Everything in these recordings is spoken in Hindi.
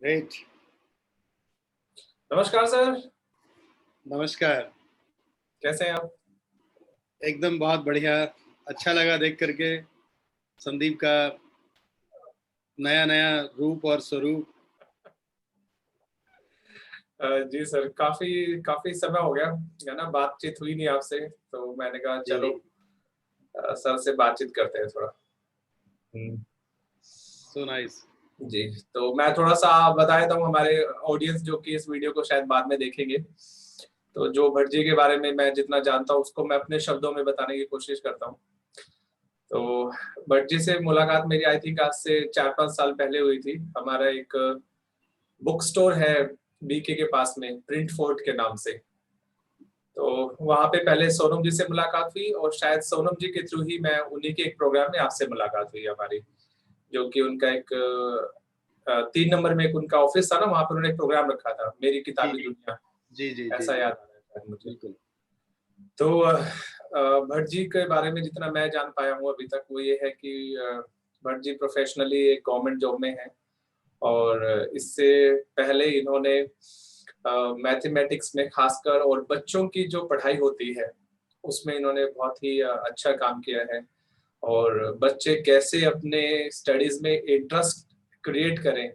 ग्रेट। नमस्कार सर। नमस्कार। कैसे हैं आप? एकदम बहुत बढ़िया। अच्छा लगा देख करके संदीप का नया नया रूप और स्वरूप। जी सर, काफी काफी समय हो गया है ना, बातचीत हुई नहीं आपसे, तो मैंने कहा चलो जी। सर से बातचीत करते हैं थोड़ा। So nice. जी, तो मैं थोड़ा सा बता देता हूँ हमारे ऑडियंस जो कि इस वीडियो को शायद बाद में देखेंगे। तो जो भट्ट जी के बारे में मैं जितना जानता हूँ उसको मैं अपने शब्दों में बताने की कोशिश करता हूँ। तो भट्ट जी से मुलाकात मेरी आई थिंक आज से 4-5 साल पहले हुई थी। हमारा एक बुक स्टोर है बीके के पास में, प्रिंट फोर्ट के नाम से। तो वहां पे पहले सोनम जी से मुलाकात हुई और शायद सोनम जी के थ्रू ही मैं उन्हीं के एक प्रोग्राम में आपसे मुलाकात हुई हमारी, जो कि उनका एक 3 नंबर में एक उनका ऑफिस था ना, वहां पर उन्होंने एक प्रोग्राम रखा था, मेरी जी किताबी दुनिया, जी जी जी ऐसा जी। याद आ रहा है शायद मुझे। बिल्कुल। तो भट्ट जी के बारे में जितना मैं जान पाया हूँ अभी तक वो ये है कि भट्ट जी प्रोफेशनली एक गवर्नमेंट जॉब में है और इससे पहले इन्होंने मैथमेटिक्स में खासकर और बच्चों की जो पढ़ाई होती है उसमें इन्होंने बहुत ही अच्छा काम किया है। और बच्चे कैसे अपने स्टडीज में इंटरेस्ट क्रिएट करें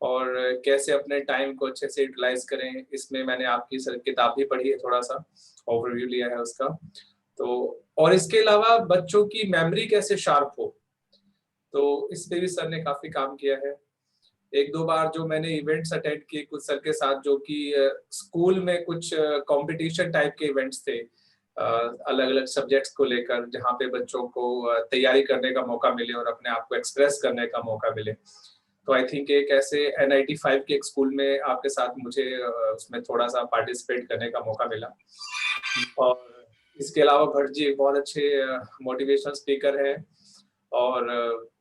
और कैसे अपने टाइम को अच्छे से यूटिलाइज करें, इसमें मैंने आपकी सर किताब भी पढ़ी है, थोड़ा सा ओवरव्यू लिया है उसका। तो और इसके अलावा बच्चों की मेमोरी कैसे शार्प हो, तो इस पे भी सर ने काफी काम किया है। एक दो बार जो मैंने इवेंट्स अटेंड किए कुछ सर के साथ, जो कि स्कूल में कुछ कंपटीशन टाइप के इवेंट्स थे अलग अलग सब्जेक्ट्स को लेकर, जहाँ पे बच्चों को तैयारी करने का मौका मिले और अपने आप को एक्सप्रेस करने का मौका मिले। तो आई थिंक एक ऐसे NIT 5 के एक स्कूल में आपके साथ मुझे उसमें थोड़ा सा पार्टिसिपेट करने का मौका मिला। और इसके अलावा भट्ट जी एक बहुत अच्छे मोटिवेशनल स्पीकर हैं। और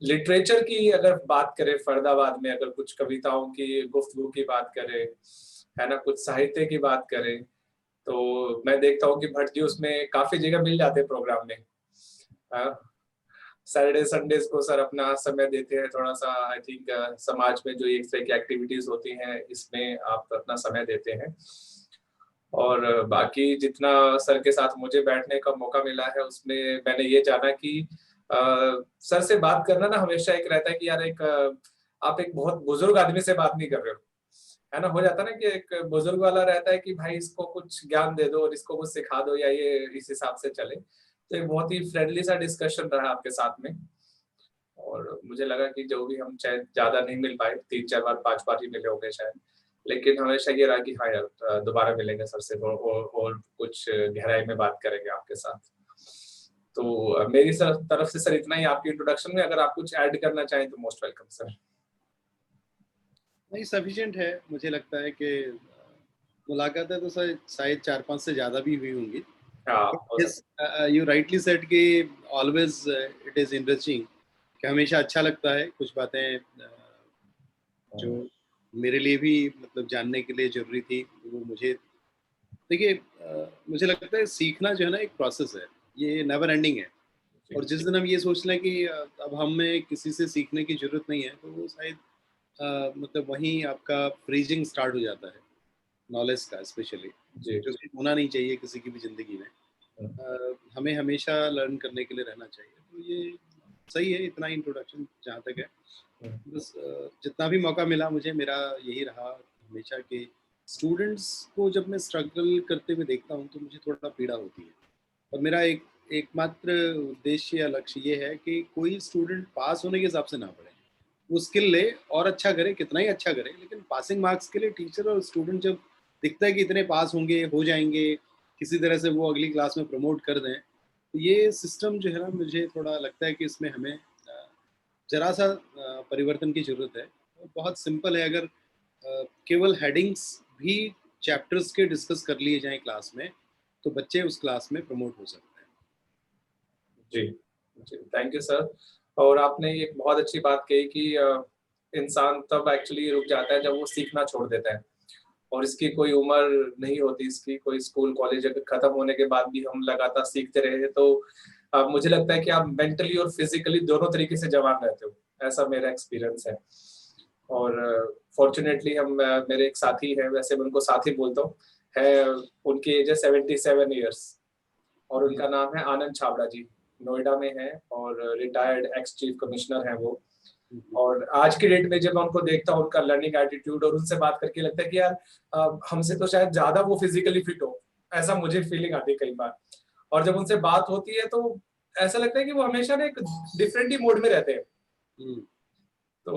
लिटरेचर की अगर बात करें, फरीदाबाद में अगर कुछ कविताओं की गुफ्तगू की बात करें, है ना, कुछ साहित्य की बात करें, तो मैं देखता हूँ कि भट्ट जी उसमें काफी जगह मिल जाते हैं प्रोग्राम में। सैटरडे संडेज को सर अपना समय देते हैं थोड़ा सा। आई थिंक समाज में जो एक तरह की एक्टिविटीज होती हैं इसमें आप अपना समय देते हैं। और बाकी जितना सर के साथ मुझे बैठने का मौका मिला है उसमें मैंने ये जाना कि सर से बात करना ना हमेशा एक रहता है कि यार एक आप एक बहुत बुजुर्ग आदमी से बात नहीं कर रहे हो, है ना। हो जाता है ना कि एक बुजुर्ग वाला रहता है कि भाई इसको कुछ ज्ञान दे दो और इसको कुछ सिखा दो या ये इस हिसाब से चले। तो एक बहुत ही फ्रेंडली सा डिस्कशन रहा आपके साथ में। और मुझे लगा कि जो भी हम शायद ज्यादा नहीं मिल पाए, 3-4 बार 5 बार ही मिले होंगे शायद, लेकिन हमेशा ये रहा कि हाँ यार दोबारा मिलेंगे सर से और कुछ गहराई में बात करेंगे आपके साथ। तो मेरी तरफ से सर इतना ही आपकी इंट्रोडक्शन में। अगर आप कुछ ऐड करना चाहें तो मोस्ट वेलकम सर। नहीं, सफिशिएंट है। मुझे लगता है कि मुलाकातें तो शायद 4-5 से ज़्यादा भी हुई होंगी। हाँ, हो यस, सकता यू राइटली सेड कि ऑलवेज इट इज़ इंटरेस्टिंग, कि हमेशा अच्छा लगता है कुछ बातें जो है। मेरे लिए भी मतलब जानने के लिए ज़रूरी थी, वो मुझे देखिए मुझे लगता है सीखना जो है ना एक प्रोसेस है, ये नेवर एंडिंग है। जी, और जिस दिन हम ये सोच लें कि अब हमें किसी से सीखने की ज़रूरत नहीं है, तो वो शायद मतलब वहीं आपका फ्रीजिंग स्टार्ट हो जाता है, नॉलेज का स्पेशली, जी, जो जी। कि होना नहीं चाहिए किसी की भी ज़िंदगी में। हमें हमेशा लर्न करने के लिए रहना चाहिए। तो ये सही है, इतना ही इंट्रोडक्शन जहाँ तक है। बस जितना भी मौका मिला मुझे, मेरा यही रहा हमेशा कि स्टूडेंट्स को जब मैं स्ट्रगल करते हुए देखता हूँ तो मुझे थोड़ा पीड़ा होती है। और मेरा एकमात्र उद्देश्य या लक्ष्य ये है कि कोई स्टूडेंट पास होने के हिसाब से ना पढ़े, वो स्किल ले और अच्छा करे, कितना ही अच्छा करे, लेकिन पासिंग मार्क्स के लिए टीचर और स्टूडेंट जब दिखता है कि इतने पास होंगे, हो जाएंगे, किसी तरह से वो अगली क्लास में प्रमोट कर दें, तो ये सिस्टम जो है ना, मुझे थोड़ा लगता है कि इसमें हमें जरा सा परिवर्तन की ज़रूरत है। और बहुत सिंपल है, अगर केवल हेडिंग्स भी चैप्टर्स के डिस्कस कर लिए जाएँ क्लास में, तो बच्चे उस क्लास में प्रमोट हो सकते हैं। जी, जी, थैंक यू सर। और आपने ये एक बहुत अच्छी बात कही कि इंसान तब एक्चुअली रुक जाता है जब वो सीखना छोड़ देता है। और इसकी कोई उम्र नहीं होती, इसकी कोई स्कूल कॉलेज अगर खत्म होने के बाद भी हम लगातार सीखते रहे तो मुझे लगता है कि आप मेंटली और फिजिकली दोनों तरीके से जवान रहते हो, ऐसा मेरा एक्सपीरियंस है। और फॉर्चुनेटली हम मेरे एक साथी है, वैसे मैं उनको साथी बोलता हूँ, है, उनकी एज है 77 ईयर्स और जी। उनका नाम है आनंद छाबड़ा जी। नोएडा में है और रिटायर्ड एक्स चीफ कमिश्नर हैं वो। हम्म, और आज की डेट में जब मैं उनको देखता हूँ, उनका लर्निंग एटीट्यूड और उनसे बात करके लगता है कि यार हमसे तो शायद ज्यादा वो फिजिकली फिट हो, ऐसा मुझे फीलिंग आती है कई बार। और जब उनसे बात होती है तो ऐसा लगता है कि वो हमेशा ना एक डिफरेंट ही मोड में रहते हैं। हम्म, तो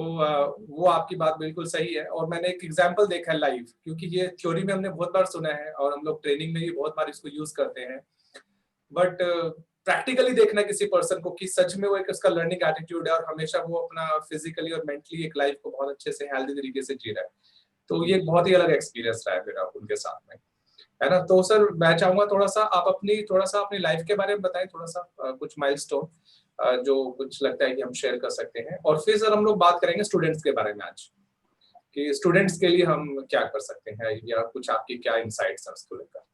वो आपकी बात बिल्कुल सही है और मैंने एक एग्जांपल देखा है लाइव, क्योंकि ये थ्योरी में हमने बहुत बार सुना है और हम लोग ट्रेनिंग में भी बहुत बार इसको यूज करते हैं, बट प्रैक्टिकली देखना किसी पर्सन को कि सच में वो एक उसका लर्निंग एटीट्यूड है और हमेशा वो अपना फिजिकली और मेंटली एक लाइफ को बहुत अच्छे से हेल्दी तरीके से जी रहा है, तो ये एक बहुत ही अलग एक्सपीरियंस रहा है मेरा उनके साथ में, है ना। तो सर मैं चाहूंगा थोड़ा सा आप थोड़ा सा अपनी लाइफ के बारे में बताएं, थोड़ा सा कुछ माइलस्टोन जो कुछ लगता है कि हम शेयर कर सकते हैं, और फिर सर हम लोग बात करेंगे स्टूडेंट्स के बारे में आज, कि स्टूडेंट्स के लिए हम क्या कर सकते हैं या कुछ आपकी क्या इनसाइट्स हैं उसको लेकर।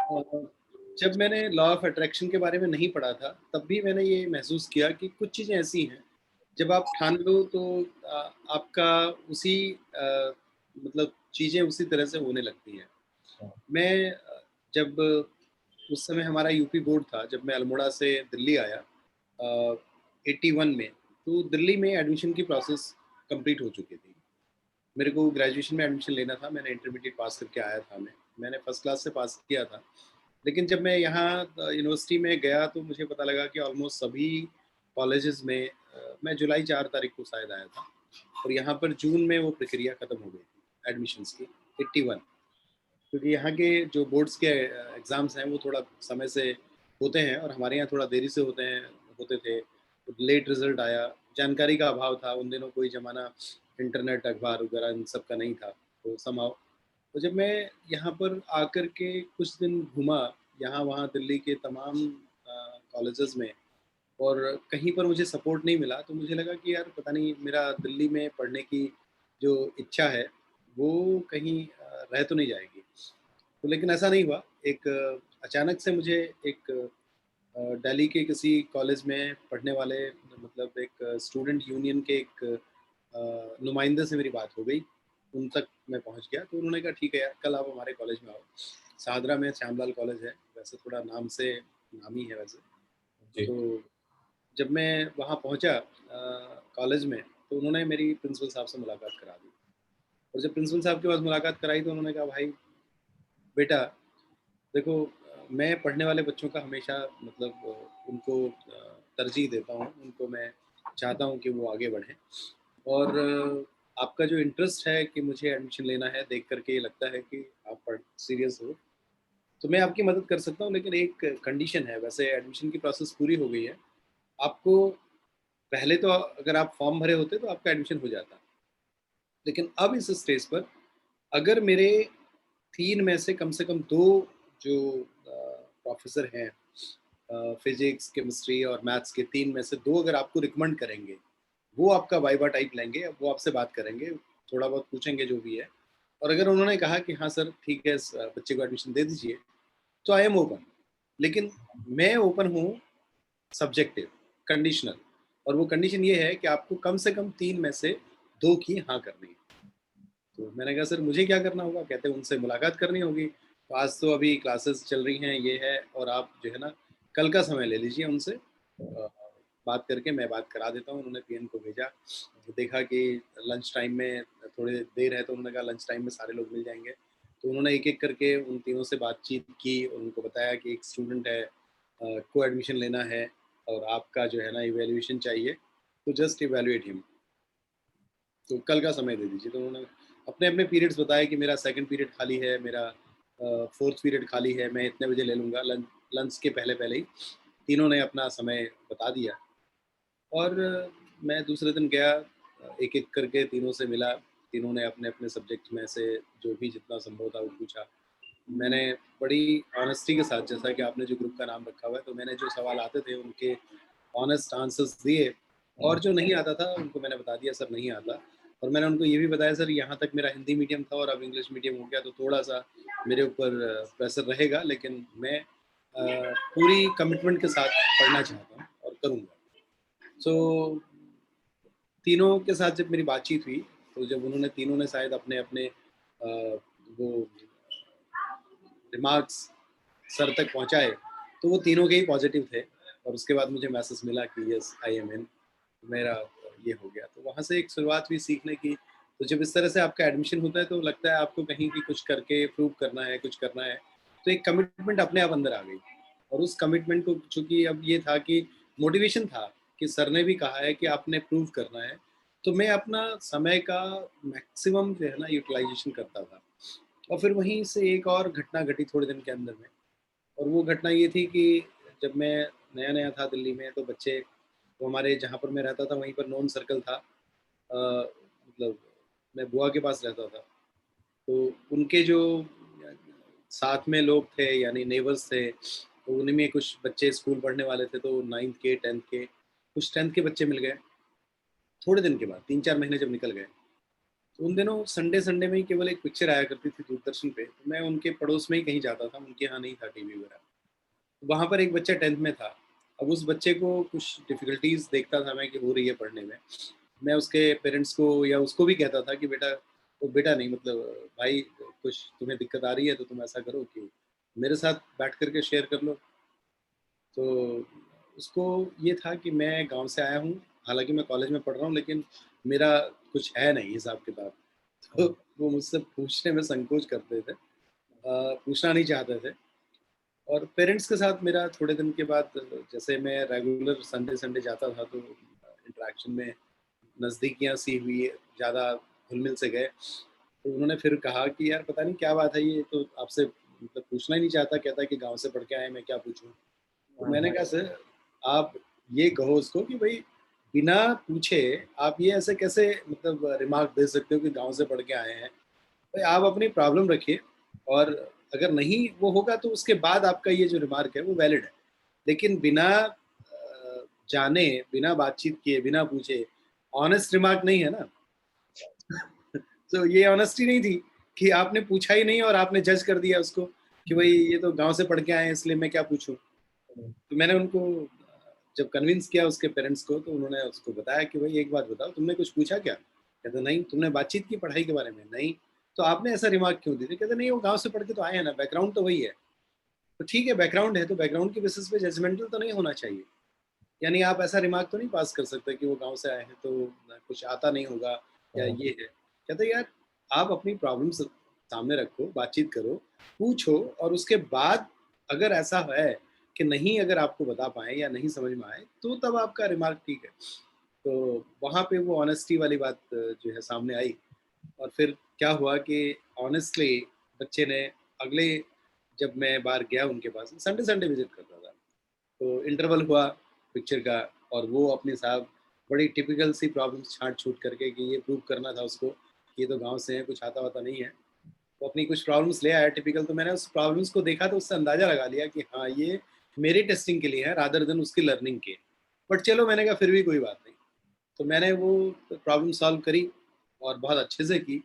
हम्म। जब मैंने लॉ ऑफ अट्रैक्शन के बारे में नहीं पढ़ा था तब भी मैंने ये महसूस किया कि कुछ चीज़ें ऐसी हैं जब आप ठान लो तो आपका उसी मतलब चीज़ें उसी तरह से होने लगती हैं। मैं जब उस समय हमारा यूपी बोर्ड था, जब मैं अल्मोड़ा से दिल्ली आया 81 में, तो दिल्ली में एडमिशन की प्रोसेस कंप्लीट हो चुकी थी। मेरे को ग्रेजुएशन में एडमिशन लेना था, मैंने इंटरमीडिएट पास करके आया था। मैंने फर्स्ट क्लास से पास किया था। लेकिन जब मैं यहाँ यूनिवर्सिटी में गया तो मुझे पता लगा कि ऑलमोस्ट सभी कॉलेजेस में मैं जुलाई 4 तारीख को शायद आया था और यहाँ पर जून में वो प्रक्रिया ख़त्म हो गई थी एडमिशन्स की। 81, क्योंकि यहाँ के जो बोर्ड्स के एग्ज़ाम्स हैं वो थोड़ा समय से होते हैं और हमारे यहाँ थोड़ा देरी से होते थे। तो लेट रिज़ल्ट आया, जानकारी का अभाव था, उन दिनों कोई ज़माना इंटरनेट, अखबार वगैरह इन सब का नहीं था, तो समहाउ। तो जब मैं यहाँ पर आकर के कुछ दिन घूमा, यहाँ-वहाँ दिल्ली के तमाम कॉलेजेस में, और कहीं पर मुझे सपोर्ट नहीं मिला, तो मुझे लगा कि यार पता नहीं मेरा दिल्ली में पढ़ने की जो इच्छा है, वो कहीं रह तो नहीं जाएगी। तो लेकिन ऐसा नहीं हुआ। एक अचानक से मुझे एक दिल्ली के किसी कॉलेज में पढ़ने वाले, मतलब एक स्टूडेंट यूनियन के एक नुमाइंदे से मेरी बात हो गई। उन तक मैं पहुँच गया, तो उन्होंने कहा ठीक है यार, कल आप हमारे कॉलेज में आओ। सादरा में श्यामलाल कॉलेज है, वैसे थोड़ा नाम से नामी है वैसे। जी। तो जब मैं वहाँ पहुँचा कॉलेज में, तो उन्होंने मेरी प्रिंसिपल साहब से मुलाकात करा दी। और जब प्रिंसिपल साहब के पास मुलाकात कराई तो उन्होंने कहा, भाई बेटा देखो, मैं पढ़ने वाले बच्चों का हमेशा मतलब उनको तरजीह देता हूँ, उनको मैं चाहता हूँ कि वो आगे बढ़ें। और आपका जो इंटरेस्ट है कि मुझे एडमिशन लेना है, देख कर के ये लगता है कि आप पढ़ सीरियस हो, तो मैं आपकी मदद कर सकता हूँ, लेकिन एक कंडीशन है। वैसे एडमिशन की प्रोसेस पूरी हो गई है। आपको पहले तो अगर आप फॉर्म भरे होते तो आपका एडमिशन हो जाता। लेकिन अब इस स्टेज पर अगर मेरे 3 में से कम 2 जो प्रोफ़ेसर हैं, फ़िज़िक्स, केमिस्ट्री और मैथ्स के 3 में से 2 अगर आपको रिकमेंड करेंगे, वो आपका वाइवा टाइप लेंगे, वो आपसे बात करेंगे, थोड़ा बहुत पूछेंगे जो भी है। और अगर उन्होंने कहा कि हाँ सर ठीक है, इस बच्चे को एडमिशन दे दीजिए, तो आई एम ओपन। लेकिन मैं ओपन हूँ सब्जेक्टिव, कंडीशनल, और वो कंडीशन ये है कि आपको कम से कम 3 में से 2 की हाँ करनी है। तो मैंने कहा सर मुझे क्या करना होगा? कहते हैं उनसे मुलाकात करनी होगी। तो आज तो अभी क्लासेस चल रही हैं, ये है, और आप जो है ना कल का समय ले लीजिए उनसे, बात करके मैं बात करा देता हूँ। उन्होंने पीएन को भेजा, तो देखा कि लंच टाइम में थोड़ी देर है, तो उन्होंने कहा लंच टाइम में सारे लोग मिल जाएँगे। तो उन्होंने एक-एक करके उन तीनों से बातचीत की और उनको बताया कि एक स्टूडेंट है, को एडमिशन लेना है और आपका जो है ना इवैल्यूएशन चाहिए, तो जस्ट इवैल्यूएट हिम। तो कल का समय दे दीजिए। तो उन्होंने अपने-अपने पीरियड्स बताए कि मेरा सेकंड पीरियड खाली है, मेरा फोर्थ पीरियड खाली है, मैं इतने बजे ले लूँगा, लंच के पहले-पहले ही। तीनों ने अपना समय बता दिया और मैं दूसरे दिन गया, एक-एक करके तीनों से मिला। तीनों ने अपने-अपने सब्जेक्ट में से जो भी जितना संभव था वो पूछा। मैंने बड़ी ऑनेस्टी के साथ, जैसा कि आपने जो ग्रुप का नाम रखा हुआ है, तो मैंने जो सवाल आते थे उनके ऑनेस्ट आंसर्स दिए, और जो नहीं आता था उनको मैंने बता दिया सर नहीं आता। और मैंने उनको ये भी बताया सर यहाँ तक मेरा हिंदी मीडियम था और अब इंग्लिश मीडियम हो गया, तो थोड़ा-सा मेरे ऊपर प्रेशर रहेगा, लेकिन मैं पूरी कमिटमेंट के साथ पढ़ना चाहता हूँ और करूँगा। सो तीनों के साथ जब मेरी बातचीत हुई, तो जब उन्होंने तीनों ने शायद अपने-अपने वो रिमार्क्स सर तक पहुँचाए, तो वो तीनों के ही पॉज़िटिव थे और उसके बाद मुझे मैसेज मिला कि यस आई एम इन, मेरा ये हो गया। तो वहाँ से एक शुरुआत हुई सीखने की। तो जब इस तरह से आपका एडमिशन होता है तो लगता है आपको कहीं भी कुछ करके प्रूव करना है, कुछ करना है। तो एक कमिटमेंट अपने आप अंदर आ गई और उस कमिटमेंट को, चूँकि अब ये था कि मोटिवेशन था कि सर ने भी कहा है कि आपने प्रूव करना है, तो मैं अपना समय का मैक्सिमम जो है ना यूटिलाइज़ेशन करता था। और फिर वहीं से एक और घटना घटी थोड़े दिन के अंदर में, और वो घटना ये थी कि जब मैं नया-नया था दिल्ली में, तो बच्चे, वो हमारे जहाँ पर मैं रहता था वहीं पर नॉन सर्कल था। मतलब मैं बुआ के पास रहता था, तो उनके जो साथ में लोग थे यानी नेबर्स थे, तो उन्हीं में कुछ बच्चे स्कूल पढ़ने वाले थे, तो 9th के, 10th के, कुछ 10th के बच्चे मिल गए। थोड़े दिन के बाद 3-4 महीने जब निकल गए, तो उन दिनों संडे-संडे में ही केवल एक पिक्चर आया करती थी दूरदर्शन पे, तो मैं उनके पड़ोस में ही कहीं जाता था, उनके यहाँ नहीं था टीवी वगैरह। वहाँ पर एक बच्चा 10th में था। अब उस बच्चे को कुछ डिफ़िकल्टीज़ देखता था मैं कि हो रही है पढ़ने में। मैं उसके पेरेंट्स को या उसको भी कहता था कि बेटा, वो बेटा नहीं मतलब भाई, कुछ तुम्हें दिक्कत आ रही है तो तुम ऐसा करो कि मेरे साथ बैठ कर के शेयर कर लो। तो उसको ये था कि मैं गाँव से आया हूँ, हालाँकि मैं कॉलेज में पढ़ रहा हूँ, लेकिन मेरा कुछ है नहीं हिसाब-किताब। तो वो मुझसे पूछने में संकोच करते थे। पूछना नहीं चाहते थे। और पेरेंट्स के साथ मेरा थोड़े दिन के बाद, जैसे मैं रेगुलर संडे-संडे जाता था, तो इंटरैक्शन में नज़दीकियाँ सी हुई, ज़्यादा घुल-मिल से गए। तो उन्होंने फिर कहा कि यार पता नहीं क्या बात है, ये तो आपसे मतलब पूछना ही नहीं चाहता, कहता है कि गाँव से पढ़ के आए हैं, मैं क्या पूछूँ? तो मैंने कहा सर, आप ये कहो उसको कि भई बिना पूछे आप ये ऐसे कैसे मतलब रिमार्क दे सकते हो कि गाँव से पढ़ के आए हैं? भाई आप अपनी प्रॉब्लम रखिए, और अगर नहीं वो होगा तो उसके बाद आपका ये जो रिमार्क है वो वैलिड है। लेकिन बिना जाने, बिना बातचीत किए, बिना पूछे ऑनेस्ट रिमार्क नहीं है ना। तो ये ऑनेस्टी नहीं थी कि आपने पूछा ही नहीं और आपने जज कर दिया उसको कि भई ये तो गाँव से पढ़ के आए हैं इसलिए मैं क्या पूछूँ? तो मैंने उनको जब कन्विंस किया उसके पेरेंट्स को, तो उन्होंने उसको बताया कि भई एक बात बताओ, तुमने कुछ पूछा क्या? कहता नहीं। तुमने बातचीत की पढ़ाई के बारे में? नहीं। तो आपने ऐसा रिमार्क क्यों दिए? कहते नहीं वो गाँव से पढ़ के तो आए हैं ना, बैकग्राउंड तो वही है। तो ठीक है, बैकग्राउंड है तो बैकग्राउंड के बेसिस पे जजमेंटल तो नहीं होना चाहिए। यानी आप ऐसा रिमार्क तो नहीं पास कर सकते कि वो गाँव से आए हैं तो कुछ आता नहीं होगा या ये है। कहते यार, आप अपनी प्रॉब्लम्स सामने रखो, बातचीत करो, पूछो, और उसके बाद अगर ऐसा है कि नहीं, अगर आपको बता पाएँ या नहीं समझ में आए, तो तब आपका रिमार्क ठीक है। तो वहाँ पे वो ऑनेस्टी वाली बात जो है सामने आई। और फिर क्या हुआ कि ऑनेस्टली बच्चे ने अगले, जब मैं बार गया उनके पास, संडे-संडे विज़िट करता था। तो इंटरवल हुआ पिक्चर का, और वो अपने साहब बड़ी टिपिकल सी प्रॉब्लम्स छाँट-छूट करके कि ये प्रूव करना था उसको कि ये तो गाँव से हैं, कुछ आता-वाता नहीं है। वो अपनी कुछ प्रॉब्लम्स ले आया टिपिकल, तो मैंने उस प्रॉब्लम्स को देखा तो उससे अंदाज़ा लगा लिया कि हाँ, ये मेरी टेस्टिंग के लिए है रादर देन उसकी लर्निंग के। बट चलो, मैंने कहा फिर भी कोई बात नहीं। तो मैंने वो प्रॉब्लम सॉल्व करी और बहुत अच्छे से की,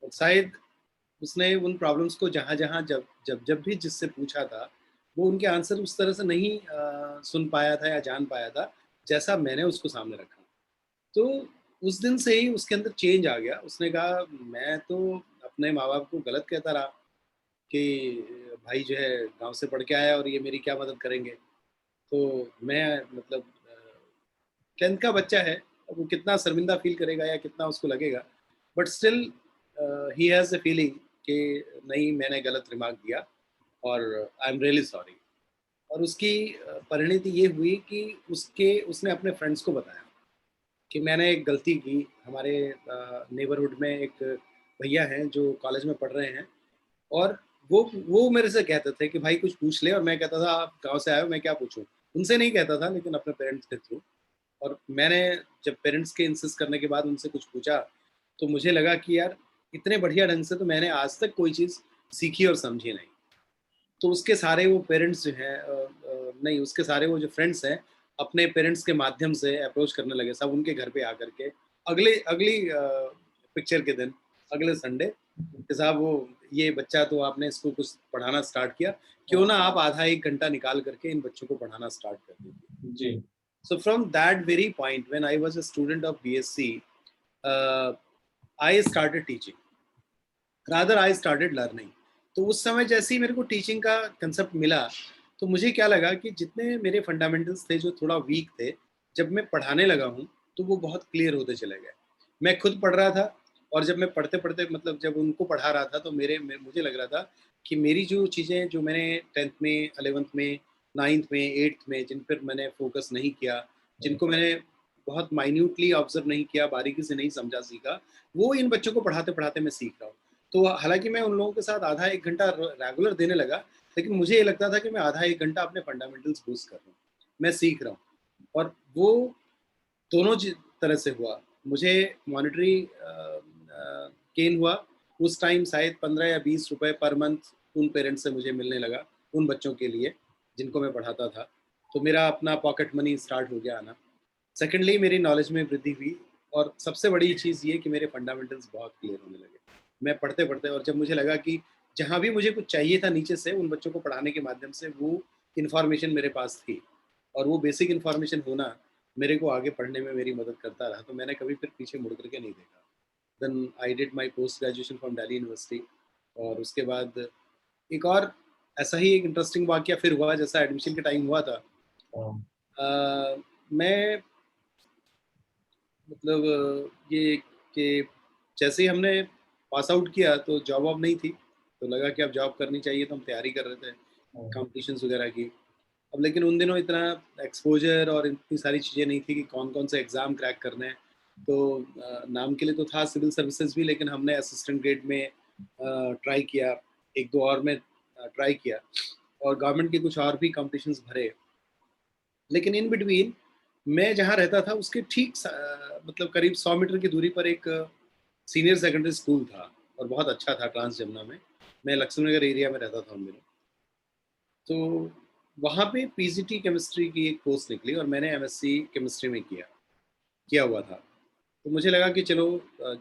और शायद उसने उन प्रॉब्लम्स को जहाँ-जहाँ जब भी जिससे पूछा था, वो उनके आंसर उस तरह से नहीं सुन पाया था या जान पाया था, जैसा मैंने उसको सामने रखा। तो उस दिन से ही उसके अंदर चेंज आ गया। उसने कहा, मैं तो अपने माँ-बाप को गलत कहता रहा कि भाई जो है गाँव से पढ़ के आया और ये मेरी क्या मदद करेंगे। तो मैं मतलब 10th का बच्चा है, अब वो कितना शर्मिंदा फ़ील करेगा या कितना उसको लगेगा। But still he has a feeling कि नहीं, मैंने गलत रिमार्क दिया और आई एम रियली सॉरी। और उसकी परिणति ये हुई कि उसके उसने अपने फ्रेंड्स को बताया कि मैंने एक गलती की। हमारे नेबरहुड में एक भैया हैं जो कॉलेज में पढ़ रहे हैं, और वो मेरे से कहते थे कि भाई कुछ पूछ ले, और मैं कहता था आप गाँव से आए हो, मैं क्या पूछूँ? उनसे नहीं कहता था, लेकिन अपने पेरेंट्स के थ्रू। और मैंने जब पेरेंट्स के इंसिस्ट करने के बाद उनसे कुछ पूछा, तो मुझे लगा कि यार, इतने बढ़िया ढंग से तो मैंने आज तक कोई चीज़ सीखी और समझी नहीं। तो उसके सारे वो पेरेंट्स जो हैं नहीं, उसके सारे वो जो फ्रेंड्स हैं, अपने पेरेंट्स के माध्यम से अप्रोच करने लगे, सब उनके घर पे आकर के। अगली पिक्चर के दिन, अगले संडे कि साहब, वो ये बच्चा तो आपने इसको कुछ पढ़ाना स्टार्ट किया, क्यों ना आप आधा 1 घंटा निकाल करके इन बच्चों को पढ़ाना स्टार्ट कर दीजिए। जी। So from that very point, when I was a student of BSc, I started teaching. Rather, I started learning. तो उस समय जैसे ही मेरे को टीचिंग का कंसेप्ट मिला, तो मुझे क्या लगा कि जितने मेरे फंडामेंटल्स थे जो थोड़ा वीक थे, जब मैं पढ़ाने लगा हूँ, तो वो बहुत क्लियर होते चले गए। मैं खुद पढ़ रहा था और जब मैं पढ़ते-पढ़ते मतलब जब उनको पढ़ा रहा था, तो मुझे लग रहा था कि मेरी जो चीज़ें जो मैंने 10th में, 11th में, 9th में, 8th में जिन पर मैंने फ़ोकस नहीं किया, जिनको मैंने बहुत माइन्यूटली ऑब्ज़र्व नहीं किया, बारीकी से नहीं समझा, सीखा, वो इन बच्चों को पढ़ाते-पढ़ाते मैं सीख रहा हूँ। तो हालाँकि मैं उन लोगों के साथ आधा 1 घंटा रेगुलर देने लगा, लेकिन मुझे ये लगता था कि मैं आधा 1 घंटा अपने फंडामेंटल्स बूस्ट कर रहा हूँ। मैं सीख रहा हूँ और वो दोनों तरह से हुआ। मुझे मॉनेटरी गेन हुआ। उस टाइम शायद 15 या ₹20 पर मंथ उन पेरेंट्स से मुझे मिलने लगा, उन बच्चों के लिए जिनको मैं पढ़ाता था। तो मेरा अपना पॉकेट मनी स्टार्ट हो गया आना। सेकेंडली मेरी नॉलेज में वृद्धि हुई और सबसे बड़ी चीज़ ये कि मेरे फंडामेंटल्स बहुत क्लियर होने लगे। मैं पढ़ते-पढ़ते और जब मुझे लगा कि जहाँ भी मुझे कुछ चाहिए था नीचे से उन बच्चों को पढ़ाने के माध्यम से वो इन्फॉर्मेशन मेरे पास थी और वो बेसिक इन्फॉर्मेशन होना मेरे को आगे पढ़ने में मेरी मदद करता रहा, तो मैंने कभी फिर पीछे मुड़ कर के नहीं देखा। Then I did my post graduation from Delhi university और उसके बाद एक और ऐसा ही एक इंटरेस्टिंग वाकया फिर हुआ जैसा एडमिशन के टाइम हुआ था। मैं मतलब ये कि जैसे ही हमने पास आउट किया तो जॉब वॉब नहीं थी, तो लगा कि अब जॉब करनी चाहिए तो हम तैयारी कर रहे थे कॉम्पिटिशन्स वगैरह की। अब लेकिन उन दिनों इतना एक्सपोज़र और इतनी सारी चीज़ें नहीं थी कि कौन-कौन से एग्ज़ाम क्रैक करने हैं। तो नाम के लिए तो था सिविल सर्विसेज़ भी लेकिन हमने असिस्टेंट ग्रेड में ट्राई किया, 1-2 और में ट्राई किया और गवर्नमेंट के कुछ और भी कॉम्पिटिशन्स भरे। लेकिन इन बिटवीन मैं जहाँ रहता था उसके ठीक मतलब करीब 100 मीटर की दूरी पर एक सीनियर सेकेंडरी स्कूल था और बहुत अच्छा था ट्रांस जमुना में। मैं लक्ष्मी नगर एरिया में रहता था उन दिनों। तो वहाँ पे पीजीटी केमिस्ट्री की एक कोर्स निकली और मैंने एमएससी केमिस्ट्री में किया हुआ था। तो मुझे लगा कि चलो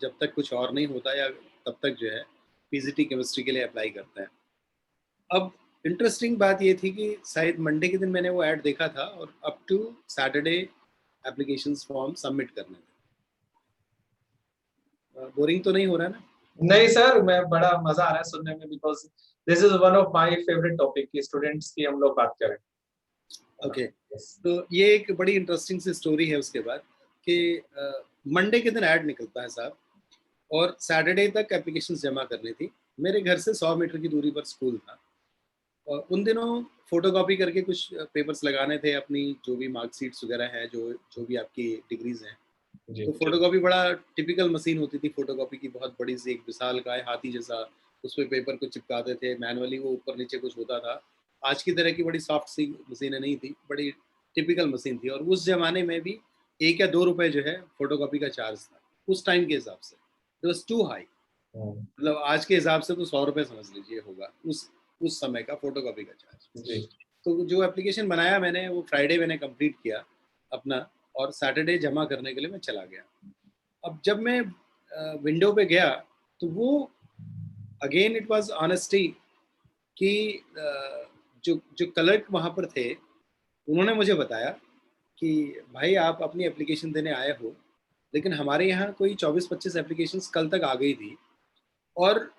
जब तक कुछ और नहीं होता या तब तक जो है पीजीटी केमिस्ट्री के लिए अप्लाई करते हैं। अब इंटरेस्टिंग बात ये थी कि शायद मंडे के दिन मैंने वो ऐड देखा था और up to Saturday applications form submit करने थे। बोरिंग तो नहीं हो रहा है ना? नहीं सर, मैं बड़ा मजा आ रहा है सुनने में because this is one of my favourite topic की स्टूडेंट्स की हम लोग बात करें। ओके। Yes. तो ये एक बड़ी इंटरेस्टिंग सी स्टोरी है उसके बाद कि मंडे के दिन ऐड निकलता है साहब और सैटरडे तक एप्लीकेशंस जमा करनी थी। मेरे घर से 100 मीटर की दूरी पर स्कूल था और उन दिनों फ़ोटोकॉपी करके कुछ पेपर्स लगाने थे अपनी जो भी मार्कशीट्स वगैरह हैं, जो जो भी आपकी डिग्रीज़ हैं। जी, तो फ़ोटोकॉपी बड़ा टिपिकल मशीन होती थी फ़ोटोकॉपी की, बहुत बड़ी-सी एक विशालकाय हाथी जैसा, उसपे पेपर को चिपकाते थे, मैनुअली वो ऊपर-नीचे कुछ होता था। आज की तरह की बड़ी सॉफ्ट सी मशीनें नहीं थी, बड़ी टिपिकल मशीन थी और उस ज़माने में भी 1 या ₹2 जो है फ़ोटोकॉपी का चार्ज था, उस टाइम के हिसाब से। It was too high. मतलब आज के हिसाब से तो ₹100 समझ लीजिए होगा, उस समय का फ़ोटोकॉपी का चार्ज। जी। तो जो एप्लीकेशन बनाया मैंने, वो फ्राइडे मैंने कंप्लीट किया अपना और सैटरडे जमा करने के लिए मैं चला गया। अब जब मैं विंडो पे गया तो वो अगेन इट वाज़ ऑनेस्टी कि जो जो क्लर्क वहाँ पर थे, उन्होंने मुझे बताया कि भाई आप अपनी एप्लीकेशन देने आए हो, लेकिन हमारे यहाँ कोई 24-25 एप्लीकेशंस कल तक आ गई थी और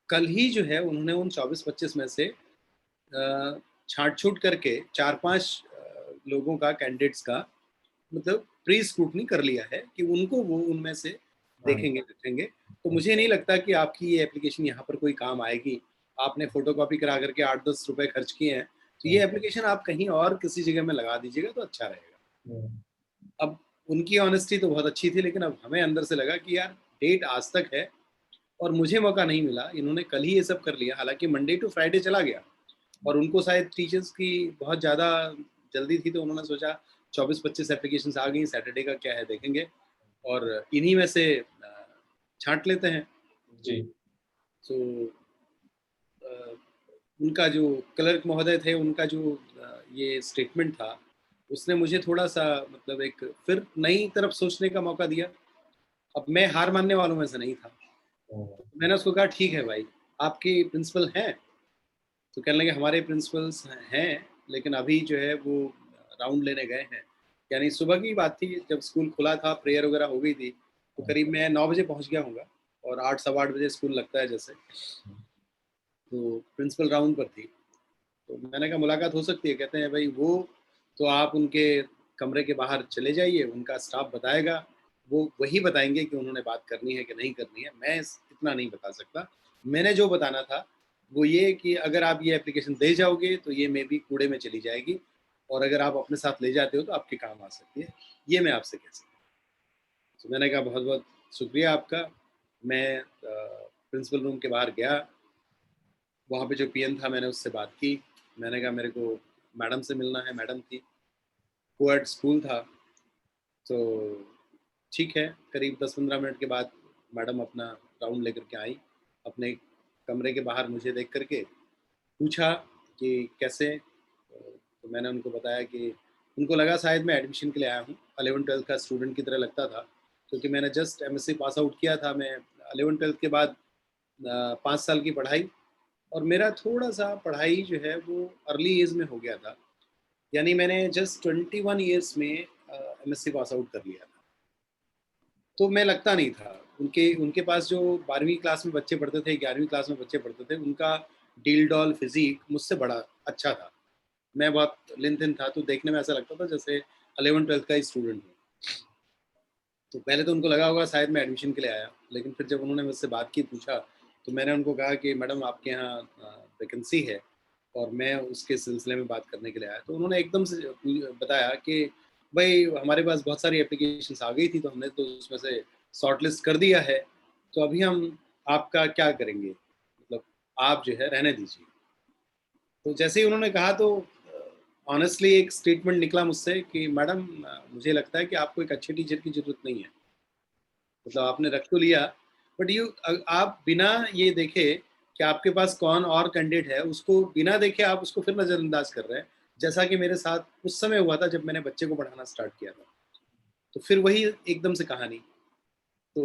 कल ही जो है उन्होंने उन 24-25 में से छाँट-छूट करके 4-5 लोगों का कैंडिडेट्स का मतलब प्री स्क्रूटनी कर लिया है कि उनको वो उनमें से देखेंगे, रखेंगे। तो मुझे नहीं लगता कि आपकी ये एप्लीकेशन यहाँ पर कोई काम आएगी। आपने फ़ोटोकॉपी करा कर के 8-10 रुपए खर्च किए हैं, तो ये एप्लीकेशन आप कहीं और किसी जगह में लगा दीजिएगा तो अच्छा रहेगा। अब उनकी ऑनेस्टी तो बहुत अच्छी थी, लेकिन अब हमें अंदर से लगा कि यार डेट आज तक है और मुझे मौका नहीं मिला। इन्होंने कल ही ये सब कर लिया, हालाँकि मंडे टू फ्राइडे चला गया और उनको शायद टीचर्स की बहुत ज़्यादा जल्दी थी, तो उन्होंने सोचा 24-25 एप्लीकेशंस आ गई, सैटरडे का क्या है देखेंगे और इन्हीं में से छाँट लेते हैं। जी। सो उनका जो क्लर्क महोदय थे, उनका जो ये स्टेटमेंट था, उसने मुझे थोड़ा-सा मतलब एक फिर नई तरफ सोचने का मौका दिया। अब मैं हार मानने वालों में से नहीं था। मैंने उसको कहा ठीक है भाई, आपके प्रिंसिपल हैं? तो कहने लगे हमारे प्रिंसिपल्स हैं, लेकिन अभी जो है वो राउंड लेने गए हैं। यानी सुबह की बात थी, जब स्कूल खुला था, प्रेयर वगैरह हो गई थी, तो हुँ, करीब मैं 9 बजे पहुँच गया होऊँगा और 8 सवा 8 बजे स्कूल लगता है जैसे, हुँ, तो प्रिंसिपल राउंड पर थी। तो मैंने कहा मुलाकात हो सकती है? कहते हैं भई वो तो आप उनके कमरे के बाहर चले जाइए, उनका स्टाफ बताएगा, वो वही बताएँगे कि उन्होंने बात करनी है कि नहीं करनी है, मैं इस इतना नहीं बता सकता। मैंने जो बताना था, वो ये कि अगर आप ये एप्लीकेशन दे जाओगे, तो ये मेबी कूड़े में चली जाएगी और अगर आप अपने साथ ले जाते हो, तो आपके काम आ सकती है। ये मैं आपसे कह सकता हूँ। तो मैंने कहा बहुत-बहुत शुक्रिया आपका। मैं प्रिंसिपल रूम के बाहर गया, वहाँ पे जो पीएन था मैंने उससे बात की। मैंने कहा मेरे को मैडम से मिलना है, मैडम थी। कोएड स्कूल था, तो ठीक है, करीब 10-15 मिनट के बाद मैडम अपना राउंड लेकर के आई। अपने कमरे के बाहर मुझे देख कर के पूछा कि कैसे? तो मैंने उनको बताया कि उनको लगा शायद मैं एडमिशन के लिए आया हूँ। 11th-12th का स्टूडेंट की तरह लगता था, क्योंकि मैंने जस्ट एमएससी पास आउट किया था। मैं 11th-12th के बाद 5 साल की पढ़ाई और मेरा थोड़ा-सा पढ़ाई जो है वो अर्ली एज में हो गया था। यानी मैंने जस्ट 21 ईयर्स में एमएससी पास आउट कर लिया था। तो मैं लगता नहीं था। उनके उनके पास जो 12वीं क्लास में बच्चे पढ़ते थे, 11वीं क्लास में बच्चे पढ़ते थे, उनका डील-डॉल फिज़ीक मुझसे बड़ा अच्छा था। मैं बहुत लिन-थिन था, तो देखने में ऐसा लगता था जैसे 11th-12th का ही स्टूडेंट हूँ। तो पहले तो उनको लगा होगा शायद मैं एडमिशन के लिए आया, लेकिन फिर जब उन्होंने मुझसे बात की, पूछा, तो मैंने उनको कहा कि मैडम आपके यहाँ वैकेंसी है और मैं उसके सिलसिले में बात करने के लिए आया। तो उन्होंने एकदम से बताया कि भई हमारे पास बहुत सारी एप्लीकेशंस आ गई थी, तो हमने तो उसमें से शॉर्टलिस्ट कर दिया है, तो अभी हम आपका क्या करेंगे? मतलब आप जो है रहने दीजिए। तो जैसे ही उन्होंने कहा, तो ऑनेस्टली एक स्टेटमेंट निकला मुझसे कि मैडम मुझे लगता है कि आपको एक अच्छे टीचर की ज़रूरत नहीं है। मतलब आपने रख तो लिया, बट आप बिना ये देखे कि आपके पास कौन और कैंडिडेट है, उसको बिना देखे आप उसको फिर नज़रअंदाज कर रहे हैं। जैसा कि मेरे साथ उस समय हुआ था जब मैंने बच्चे को पढ़ाना स्टार्ट किया था। तो फिर वही एकदम से कहानी। तो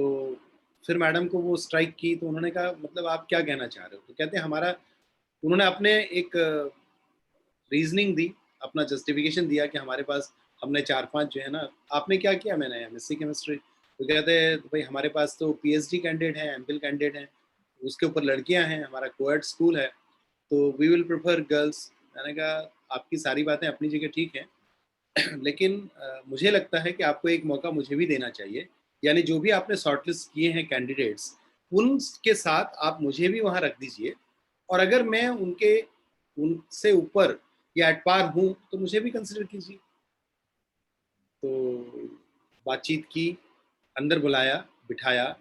फिर मैडम को वो स्ट्राइक की, तो उन्होंने कहा मतलब आप क्या कहना चाह रहे हो? तो कहते हैं हमारा, उन्होंने अपने एक रीज़निंग दी, अपना जस्टिफ़िकेशन दिया कि हमारे पास हमने 4-5 जो है ना, आपने क्या किया? मैंने एमएससी केमिस्ट्री। तो कहते हैं भई हमारे पास तो पीएचडी कैंडिडेट हैं, एमफिल कैंडिडेट हैं, उसके ऊपर लड़कियाँ हैं, हमारा कोएड स्कूल है, तो वी विल प्रेफर गर्ल्स। मैंने कहा आपकी सारी बातें अपनी जगह ठीक हैं, लेकिन मुझे लगता है कि आपको एक मौका मुझे भी देना चाहिए। यानी जो भी आपने शॉर्टलिस्ट किए हैं कैंडिडेट्स, उनके साथ आप मुझे भी वहाँ रख दीजिए और अगर मैं उनके उनसे ऊपर या एट पार हूँ, तो मुझे भी कंसिडर कीजिए। तो बातचीत की, अंदर बुलाया, बिठाया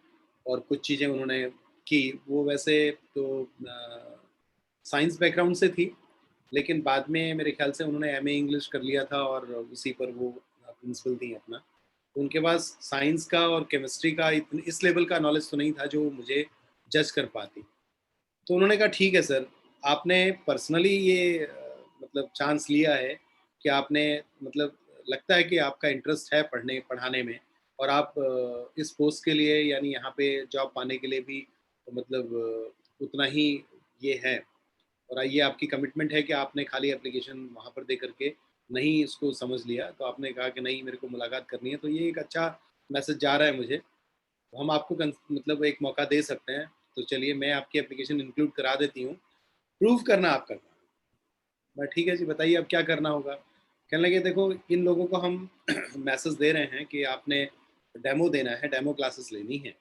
और कुछ चीज़ें उन्होंने की। वो वैसे तो साइंस बैकग्राउंड से थी, लेकिन बाद में मेरे ख़्याल से उन्होंने एमए इंग्लिश कर लिया था और उसी पर वो प्रिंसिपल थी अपना। तो उनके पास साइंस का और केमिस्ट्री का इस लेवल का नॉलेज तो नहीं था जो मुझे जज कर पाती। तो उन्होंने कहा ठीक है सर, आपने पर्सनली ये मतलब चांस लिया है कि आपने मतलब लगता है कि आपका इंटरेस्ट है पढ़ने पढ़ाने में और आप इस पोस्ट के लिए यानी यहाँ पे जॉब पाने के लिए भी मतलब उतना ही ये है और ये आपकी कमिटमेंट है कि आपने खाली एप्लीकेशन वहाँ पर दे करके नहीं इसको समझ लिया, तो आपने कहा कि नहीं मेरे को मुलाकात करनी है, तो ये एक अच्छा मैसेज जा रहा है मुझे। तो हम आपको मतलब एक मौका दे सकते हैं, तो चलिए मैं आपकी एप्लीकेशन इंक्लूड करा देती हूँ, प्रूव करना आपका काम है। मैं ठीक है जी, बताइए अब क्या करना होगा? कहने लगे देखो इन लोगों को हम मैसेज दे रहे हैं कि आपने डेमो देना है, डेमो क्लासेस लेनी है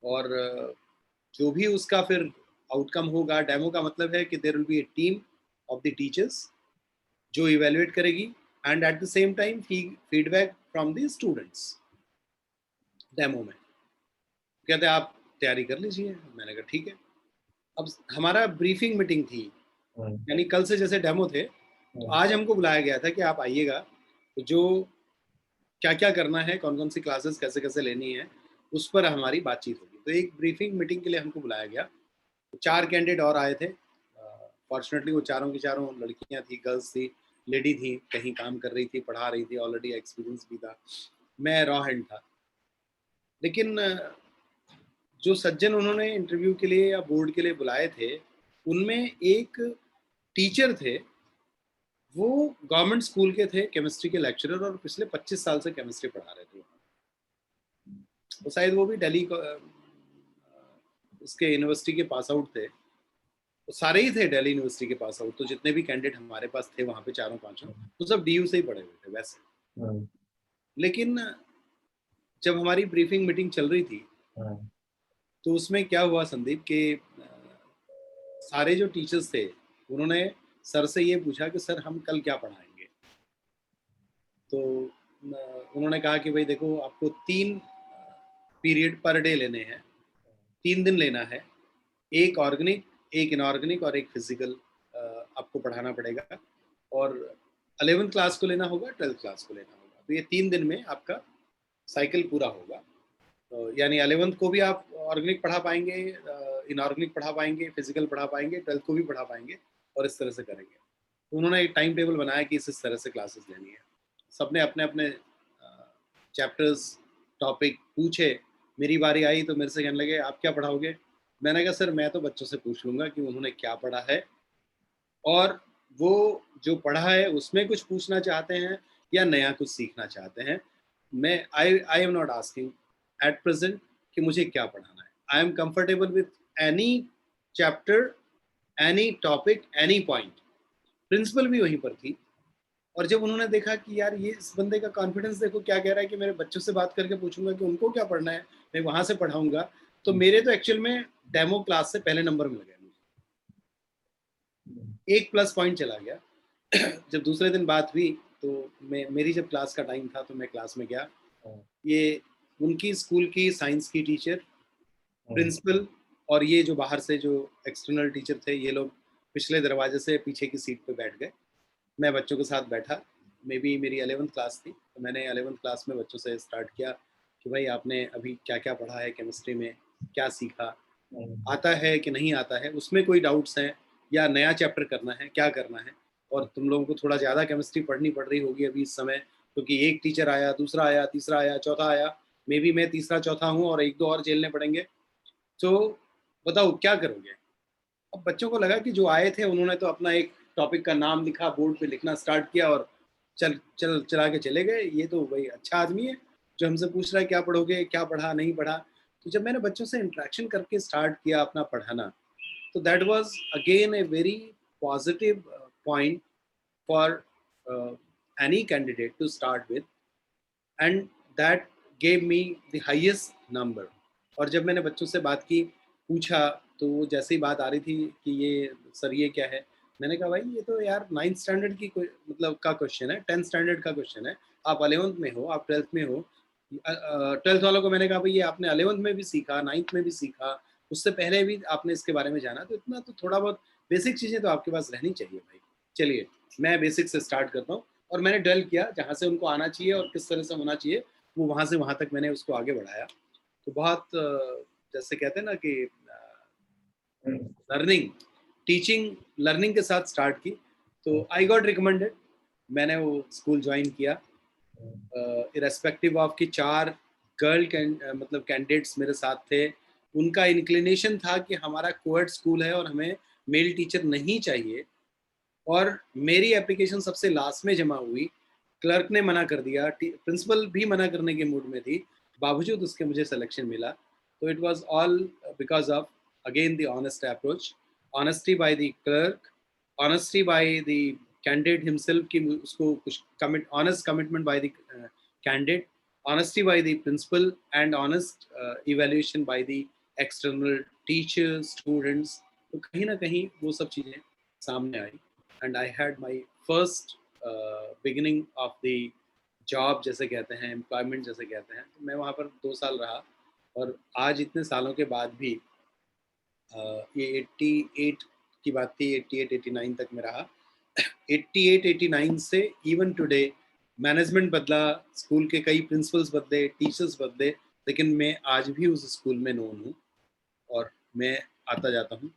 और जो भी उसका फिर आउटकम होगा, डेमो का मतलब है कि there will be a team of the teachers जो इवैल्यूएट करेगी and at the same time feedback from the students demo में। कहते हैं आप तैयारी कर लीजिए। मैंने कहा ठीक है। अब हमारा ब्रीफिंग मीटिंग थी, हुँ, यानी कल से जैसे डेमो थे, तो हुँ, आज हमको बुलाया गया था कि आप आइएगा, तो जो क्या-क्या करना है, कौन-कौन सी क्लासेस कैसे-कैसे लेनी है, उस पर हमारी बातचीत होगी। तो एक ब्रीफिंग मीटिंग के लिए हमको बुलाया गया। 4 कैंडिडेट और आए थे। फॉर्च्यूनेटली वो चारों की चारों लड़कियाँ थी, गर्ल्स थी, लेडी थी, कहीं काम कर रही थी, पढ़ा रही थी, ऑलरेडी एक्सपीरियंस भी था। मैं रॉ हैंड था। लेकिन जो सज्जन उन्होंने इंटरव्यू के लिए या बोर्ड के लिए बुलाए थे, उनमें एक टीचर थे वो गवर्नमेंट स्कूल के थे, केमिस्ट्री के लेक्चरर, और पिछले 25 साल से केमिस्ट्री पढ़ा रहे थे वहाँ। तो शायद वो भी दिल्ली को उसके यूनिवर्सिटी के पास आउट थे। तो सारे ही थे दिल्ली यूनिवर्सिटी के पास आउट, तो जितने भी कैंडिडेट हमारे पास थे वहाँ पे चारों पाँचों, वो सब डीयू से ही पढ़े हुए थे वैसे। लेकिन जब हमारी ब्रीफिंग मीटिंग चल रही थी, तो उसमें क्या हुआ संदीप के सारे जो टीचर्स थे उन्होंने सर से ये पूछा कि सर हम कल क्या पढ़ाएंगे। तो उन्होंने कहा कि भाई देखो, आपको 3 पीरियड पर डे लेने हैं, 3 दिन लेना है, एक ऑर्गेनिक, एक इनऑर्गेनिक और एक फिजिकल आपको पढ़ाना पड़ेगा, और 11th क्लास को लेना होगा, 12th क्लास को लेना होगा। तो ये 3 दिन में आपका साइकिल पूरा होगा। यानी 11th को भी आप ऑर्गेनिक पढ़ा पाएंगे, इनऑर्गेनिक पढ़ा पाएंगे, फिजिकल पढ़ा पाएंगे, 12th को भी पढ़ा पाएंगे, और इस तरह से करेंगे। तो उन्होंने एक टाइम टेबल बनाया कि इस तरह से क्लासेस लेनी है। सबने अपने अपने चैप्टर्स, टॉपिक पूछे। मेरी बारी आई तो मेरे से कहने लगे आप क्या पढ़ाओगे। मैंने कहा सर मैं तो बच्चों से पूछ लूँगा कि उन्होंने क्या पढ़ा है, और वो जो पढ़ा है उसमें कुछ पूछना चाहते हैं या नया कुछ सीखना चाहते हैं। मैं I am not asking at present कि मुझे क्या पढ़ाना है। I am comfortable with any chapter, any topic, any point. Principal भी वहीं पर थी, और जब उन्होंने देखा कि यार ये इस बंदे का कॉन्फिडेंस देखो क्या कह रहा है कि मेरे बच्चों से बात करके पूछूंगा कि उनको क्या पढ़ना है, मैं वहां से पढ़ाऊंगा, तो मेरे तो एक्चुअल में डेमो क्लास से पहले नंबर मिल गए मुझे, एक प्लस पॉइंट चला गया। जब दूसरे दिन बात हुई तो मेरी जब क्लास का टाइम था तो मैं क्लास में गया। ये उनकी स्कूल की साइंस की टीचर, प्रिंसिपल, और ये जो बाहर से जो एक्सटर्नल टीचर थे, ये लोग पिछले दरवाजे से पीछे की सीट पे बैठ गए। मैं बच्चों के साथ बैठा। मे बी मेरी 11th क्लास थी, तो मैंने 11th क्लास में बच्चों से स्टार्ट किया कि भाई आपने अभी क्या क्या पढ़ा है केमिस्ट्री में, क्या सीखा, आता है कि नहीं आता है, उसमें कोई डाउट्स हैं या नया चैप्टर करना है, क्या करना है। और तुम लोगों को थोड़ा ज़्यादा केमिस्ट्री पढ़नी पड़ रही होगी अभी इस समय, क्योंकि एक टीचर आया, दूसरा आया, तीसरा आया, चौथा आया, मे बी मैं तीसरा चौथा हूँ और 1-2 और झेलने पड़ेंगे। तो बताओ क्या करोगे। अब बच्चों को लगा कि जो आए थे उन्होंने तो अपना एक टॉपिक का नाम लिखा, बोर्ड पे लिखना स्टार्ट किया और चला के चले गए। ये तो भाई अच्छा आदमी है जो हमसे पूछ रहा है क्या पढ़ोगे, क्या पढ़ा, नहीं पढ़ा। तो जब मैंने बच्चों से इंटरेक्शन करके स्टार्ट किया अपना पढ़ाना, तो that was again a very positive point for any candidate to start with, and that gave me the highest number. और जब मैंने बच्चों से बात की, पूछा, तो वो जैसे ही बात आ रही थी कि ये सर ये क्या है, मैंने कहा भाई ये तो यार 9th स्टैंडर्ड की मतलब का क्वेश्चन है, 10th स्टैंडर्ड का क्वेश्चन है। आप 11th में हो, आप 12th में हो। 12th वालों को मैंने कहा भाई ये आपने 11th में भी सीखा, 9th में भी सीखा, उससे पहले भी आपने इसके बारे में जाना, तो इतना तो थोड़ा बहुत बेसिक चीज़ें तो आपके पास रहनी चाहिए भाई। चलिए मैं बेसिक से स्टार्ट करता हूँ। और मैंने डल किया जहाँ से उनको आना चाहिए और किस तरह से होना चाहिए, वो वहाँ से वहाँ तक मैंने उसको आगे बढ़ाया। तो बहुत जैसे कहते हैं ना कि लर्निंग, टीचिंग लर्निंग के साथ स्टार्ट की। तो आई गॉट रिकमेंडेड, मैंने वो स्कूल ज्वाइन किया। इरेस्पेक्टिव ऑफ कि 4 गर्ल मतलब कैंडिडेट्स मेरे साथ थे। उनका इंक्लिनेशन था कि हमारा कोएड स्कूल है और हमें मेल टीचर नहीं चाहिए, और मेरी एप्लीकेशन सबसे लास्ट में जमा हुई। क्लर्क ने मना कर दिया, प्रिंसिपल भी मना करने के मूड में थी, बावजूद उसके मुझे सिलेक्शन मिला। तो it was all because of again the honest approach, honesty by the clerk, honesty by the candidate himself कि उसको कुछ honest commitment by the candidate, honesty by the principal, and honest evaluation by the external teachers, students. तो कहीं ना कहीं वो सब चीज़ें सामने आई, and I had my first beginning of the job जैसे कहते हैं, employment जैसे कहते हैं। तो मैं वहाँ पर 2 साल रहा, और आज इतने सालों के बाद भी ये 88 की बात थी, 88-89 तक मैं रहा। 88-89 से इवन टुडे मैनेजमेंट बदला, स्कूल के कई प्रिंसिपल्स बदले, टीचर्स बदले, लेकिन मैं आज भी उस स्कूल में नोन हूँ, और मैं आता जाता हूँ।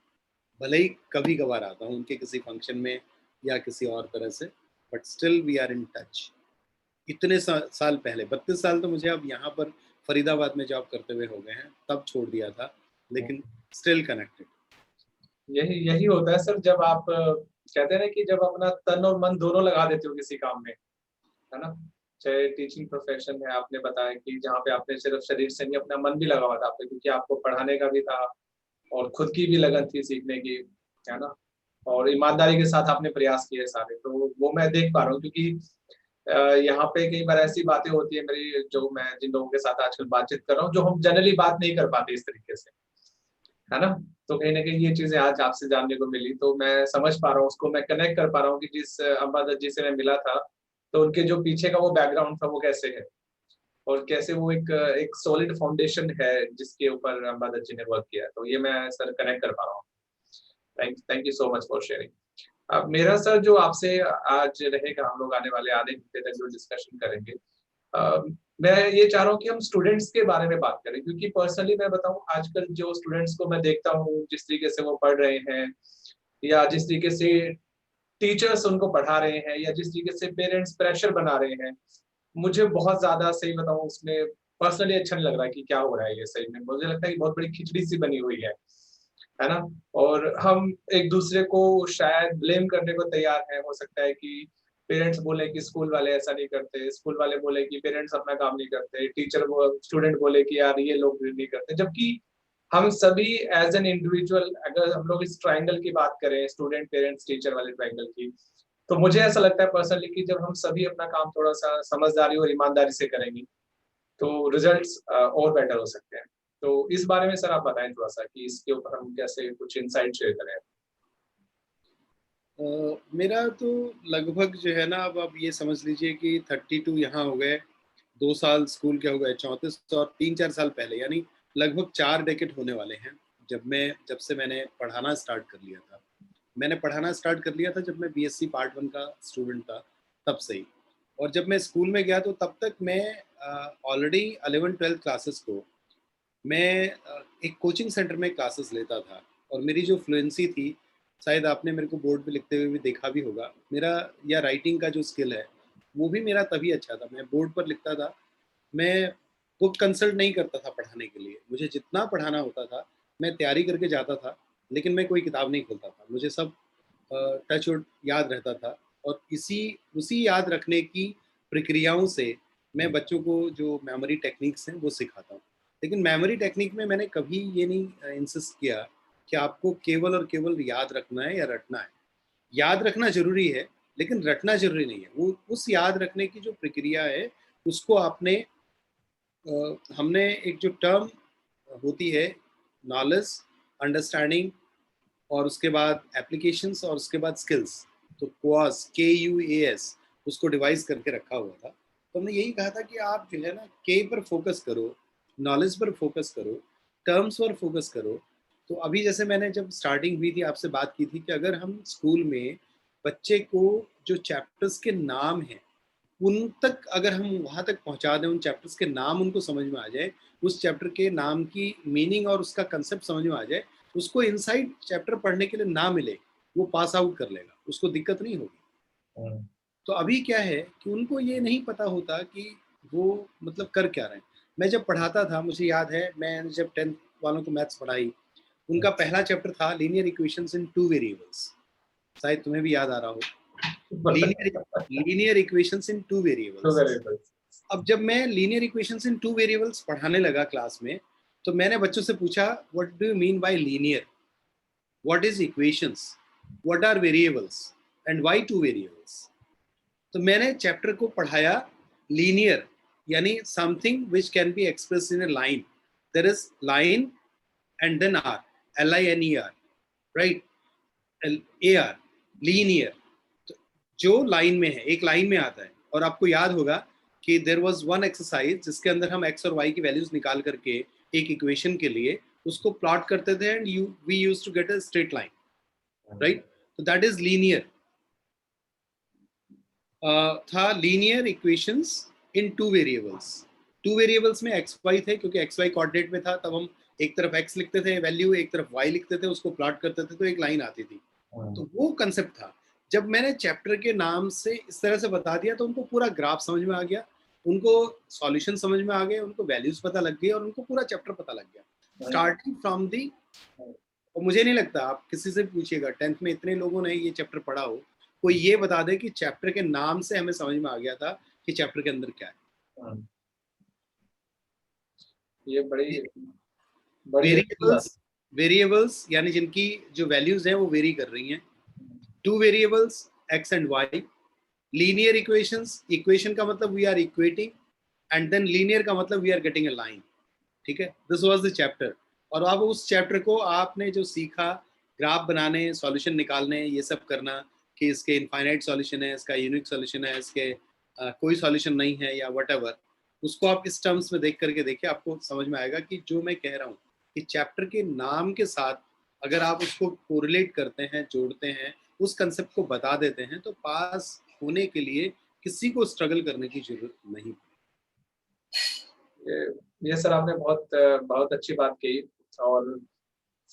भले ही कभी कभार आता हूँ उनके किसी फंक्शन में या किसी और तरह से, but still we are in touch. इतने साल पहले, 32 साल तो मुझे अब यहाँ पर फरीदाबाद में जॉब करते हुए हो गए हैं, तब छोड़ दिया था, लेकिन स्टिल कनेक्टेड। यही यही होता है सर, जब आप कहते हैं ना कि जब अपना तन और मन दोनों लगा देते हो किसी काम में, है ना? चाहे टीचिंग प्रोफेशन है, आपने बताया कि जहाँ पे आपने सिर्फ शरीर से नहीं अपना मन भी लगा हुआ था आप पे, क्योंकि आपको पढ़ाने का भी था और खुद की भी लगन थी सीखने की, है ना? और ईमानदारी के साथ आपने प्रयास किए सारे, तो वो मैं देख पा रहा हूँ, क्योंकि यहाँ पे कई बार ऐसी बातें होती है मेरी, जो मैं जिन लोगों के साथ आजकल बातचीत कर रहा हूँ, जो हम जनरली बात नहीं कर पाते इस तरीके से, है ना? तो कहीं न कहीं ये चीज़ें आज आपसे जानने को मिली, तो मैं समझ पा रहा हूँ उसको, मैं कनेक्ट कर पा रहा हूँ कि जिस अम्बादत जी से मैं मिला था, तो उनके जो पीछे का वो बैकग्राउंड था वो कैसे है और कैसे वो एक सॉलिड फाउंडेशन है जिसके ऊपर अम्बादत जी ने वर्क किया है। तो ये मैं सर कनेक्ट कर पा रहा हूँ। Thank you so much for sharing. अब मेरा सर जो आपसे आज रहेगा, हम लोग आने वाले आधे घंटे तक जो डिस्कशन करेंगे, अ, मैं ये चाह रहा हूँ कि हम स्टूडेंट्स के बारे में बात करें, क्योंकि पर्सनली मैं बताऊँ, आजकल जो स्टूडेंट्स को मैं देखता हूँ, जिस तरीके से वो पढ़ रहे हैं या जिस तरीके से टीचर्स उनको पढ़ा रहे हैं या जिस तरीके से पेरेंट्स प्रेशर बना रहे हैं, मुझे बहुत ज़्यादा, सही बताऊँ, उसमें पर्सनली अच्छा नहीं लग रहा है कि क्या हो रहा है ये सही में। मुझे लगता है कि बहुत बड़ी खिचड़ी-सी बनी हुई है ना? और हम एक-दूसरे को शायद ब्लेम करने को तैयार हैं। हो सकता है कि पेरेंट्स बोले कि स्कूल वाले ऐसा नहीं करते, स्कूल वाले बोले कि पेरेंट्स अपना काम नहीं करते, टीचर वो स्टूडेंट बोले कि यार ये लोग नहीं करते। जबकि हम सभी एज़ एन इंडिविजुअल, अगर हम लोग इस ट्रायंगल की बात करें, स्टूडेंट, पेरेंट्स, टीचर वाले ट्रायंगल की, तो मुझे ऐसा लगता है पर्सनली कि जब हम सभी अपना काम थोड़ा-सा समझदारी और ईमानदारी से करेंगे, तो रिजल्ट्स और बेटर हो सकते हैं। तो इस बारे में सर आप बताएँ थोड़ा-सा कि इसके ऊपर हम कैसे कुछ इनसाइट शेयर करें? मेरा तो लगभग जो है ना, अब आप ये समझ लीजिए कि 32 यहाँ हो गए, 2 साल स्कूल के हो गए 34 और 3-4 साल पहले, यानी लगभग 4 डेकेड होने वाले हैं, जब से मैंने पढ़ाना स्टार्ट कर लिया था। मैंने पढ़ाना स्टार्ट कर लिया था जब मैं बीएससी पार्ट 1 का स्टूडेंट था, तब से ही। और जब मैं स्कूल में गया तो तब तक मैं ऑलरेडी 11th-12th क्लासेस को मैं एक कोचिंग सेंटर में क्लासेस लेता था, और मेरी जो फ्लुएंसी थी, शायद आपने मेरे को बोर्ड पे लिखते हुए भी देखा भी होगा। मेरा या राइटिंग का जो स्किल है, वो भी मेरा तभी अच्छा था। मैं बोर्ड पर लिखता था, मैं बुक कंसल्ट नहीं करता था पढ़ाने के लिए। मुझे जितना पढ़ाना होता था, मैं तैयारी करके जाता था, लेकिन मैं कोई किताब नहीं खोलता था। मुझे सब टच वुड याद रहता था, और उसी याद रखने की प्रक्रियाओं से मैं बच्चों को जो मेमोरी टेक्निक्स हैं, वो सिखाता हूँ। लेकिन मेमोरी टेक्निक में मैंने कभी ये नहीं इंसिस्ट किया कि आपको केवल और केवल याद रखना है या रटना है। याद रखना ज़रूरी है, लेकिन रटना ज़रूरी नहीं है। वो उस याद रखने की जो प्रक्रिया है, उसको हमने एक जो टर्म होती है, नॉलेज, अंडरस्टैंडिंग, और उसके बाद एप्लीकेशंस, और उसके बाद स्किल्स, तो क्वास, KUAS, उसको डिवाइस करके रखा हुआ था। तो हमने यही कहा था कि आप जो है ना, के पर फोकस करो, नॉलेज पर फोकस करो, टर्म्स पर फोकस करो। तो अभी जैसे मैंने जब स्टार्टिंग हुई थी, आपसे बात की थी कि अगर हम स्कूल में बच्चे को जो चैप्टर्स के नाम हैं, उन तक अगर हम वहाँ तक पहुँचा दें, उन चैप्टर्स के नाम उनको समझ में आ जाए, उस चैप्टर के नाम की मीनिंग और उसका कंसेप्ट समझ में आ जाए, उसको इनसाइड चैप्टर पढ़ने के लिए ना मिले, वो पास आउट कर लेगा, उसको दिक्कत नहीं होगी। हुँ, तो अभी क्या है कि उनको ये नहीं पता होता कि वो मतलब कर क्या रहे हैं। मैं जब पढ़ाता था, मुझे याद है, मैंने जब 10th वालों को मैथ्स पढ़ाई, हुँ। उनका पहला चैप्टर था लीनियर इक्वेशंस इन 2 वेरिएबल्स। शायद तुम्हें भी याद आ रहा हो। लीनियर लीनियर इक्वेशंस इन 2 तो वेरिएबल्स। वेरिएबल्स। अब जब मैं लीनियर इक्वेशंस इन 2 वेरिएबल्स पढ़ाने लगा क्लास में, तो मैंने बच्चों से पूछा, what do you mean by linear? What is equations? What are variables? And why 2 variables? तो मैंने चैप्टर को पढ़ाया लीनियर, यानी something which can be express in a line. There is line and then R, LINER, right? AR, linear. तो जो लाइन में है, एक लाइन में आता है, और आपको याद होगा कि देयर वाज वन एक्सरसाइज जिसके अंदर हम एक्स और वाई की वैल्यूज निकाल करके एक इक्वेशन के लिए उसको प्लॉट करते थे, and we used to get a straight line, right? तो दैट इज लीनियर। था linear equations in 2 variables. 2 variables में एक्स वाई थे, क्योंकि एक्स वाई कोऑर्डिनेट में था, तब हम एक तरफ एक्स लिखते थे वैल्यू, एक तरफ वाई लिखते थे, उसको प्लॉट करते थे, तो एक लाइन आती थी। तो वो कंसेप्ट था। जब मैंने चैप्टर के नाम से इस तरह से बता दिया, तो उनको पूरा ग्राफ समझ में आ गया, उनको सॉल्यूशन समझ में आ गए, उनको वैल्यूज पता लग गई, और उनको पूरा चैप्टर पता लग गया, स्टार्टिंग फ्रॉम दी और मुझे नहीं लगता, आप किसी से पूछिएगा 10th में इतने लोगों ने ये चैप्टर पढ़ा हो, कोई ये बता दे कि चैप्टर के नाम से हमें समझ में आ गया था कि चैप्टर के अंदर क्या है। ये बड़ी बड़ी अच्छी बात। वेरिएबल्स, वेरिएबल्स यानी जिनकी जो वैल्यूज हैं वो वेरी कर रही हैं। Two variables X and Y. Linear equations, equation का मतलब we are equating, and then linear का मतलब we are getting a line. ठीक है, दिस वाज द चैप्टर। और अब उस चैप्टर को आपने जो सीखा, ग्राफ बनाने, सॉल्यूशन निकालने, ये सब करना कि इसके इनफाइनाइट सॉल्यूशन है, इसका यूनिक सॉल्यूशन है, इसके कोई सॉल्यूशन नहीं है या व्हाटएवर, उसको आप इस टर्म्स में देख करके देखिए, आपको समझ में आएगा कि जो मैं कह रहा हूँ कि चैप्टर के नाम के साथ अगर आप उसको कोरिलेट करते हैं, जोड़ते हैं, उस कंसेप्ट को बता देते हैं, तो पास होने के लिए किसी को स्ट्रगल करने की जरूरत नहीं। ये सर आपने बहुत बहुत अच्छी बात कही। और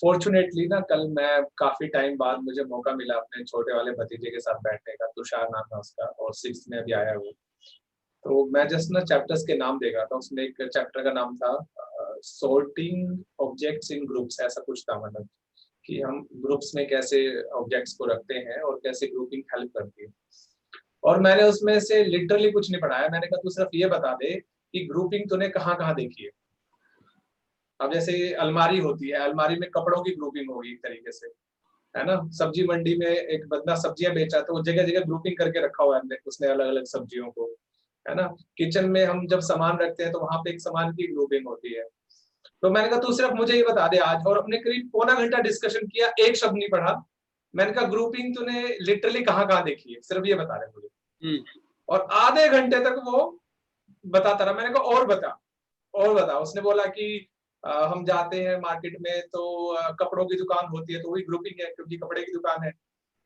फॉर्चुनेटली ना कल मैं काफी टाइम बाद मुझे मौका मिला अपने छोटे वाले भतीजे के साथ बैठने का, तुषार नाम है उसका और 6th में अभी आया है वो। तो मैं जस्ट ना चैप्टर्स के नाम देखा था, उसमें एक चैप्टर का नाम था सॉर्टिंग ऑब्जेक्ट्स इन ग्रुप्स, ऐसा कुछ था, मतलब कि हम ग्रुप्स में कैसे ऑब्जेक्ट्स को रखते हैं और कैसे ग्रुपिंग हेल्प करती है। और मैंने उसमें से लिटरली कुछ नहीं पढ़ाया, मैंने कहा तू सिर्फ ये बता दे कि ग्रुपिंग तूने कहाँ कहाँ देखी है। अब जैसे अलमारी होती है, अलमारी में कपड़ों की ग्रुपिंग होगी एक तरीके से, है ना। सब्जी मंडी में एक बंदा सब्जियां बेचा तो वो जगह जगह ग्रुपिंग करके रखा हुआ है उसने अलग अलग सब्जियों को, है ना। किचन में हम जब सामान रखते हैं तो वहां पे एक सामान की ग्रुपिंग होती है। तो मैंने कहा तू सिर्फ मुझे ये बता दे आज, और हमने करीब पौना घंटा डिस्कशन किया, एक शब्द नहीं पढ़ा। मैंने कहा ग्रुपिंग तूने लिटरली कहाँ कहाँ देखी है, सिर्फ ये बता रहे मुझे। और आधे घंटे तक वो बताता रहा। मैंने कहा और बता, और बता। उसने बोला कि हम जाते हैं मार्केट में तो कपड़ों की दुकान होती है तो वही ग्रुपिंग है क्योंकि कपड़े की दुकान है।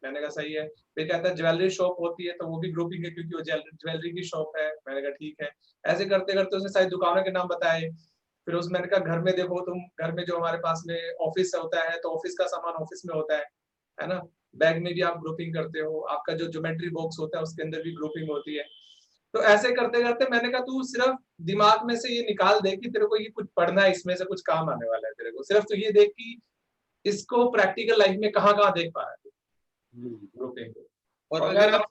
मैंने कहा सही है। फिर कहता है ज्वेलरी शॉप होती है तो वो भी ग्रुपिंग है क्योंकि वो ज्वेलरी की शॉप है। मैंने कहा ठीक है। ऐसे करते करते उसने सारी दुकानों के नाम बताए। फिर उस मैंने कहा घर में देखो तुम, घर में जो हमारे पास में ऑफिस होता है तो ऑफिस का सामान ऑफिस में होता है ना। बैग में भी आप ग्रुपिंग करते हो, आपका जो ज्योमेट्री बॉक्स होता है उसके अंदर भी ग्रुपिंग होती है। तो ऐसे करते करते मैंने कहा तू सिर्फ दिमाग में से ये निकाल दे कि तेरे को ये कुछ पढ़ना है, इसमें से कुछ काम आने वाला है तेरे को, सिर्फ तू ये देख कि इसको प्रैक्टिकल लाइफ में कहाँ कहाँ देख पा रहा है ग्रुपिंग को। और और मैं अगर आप,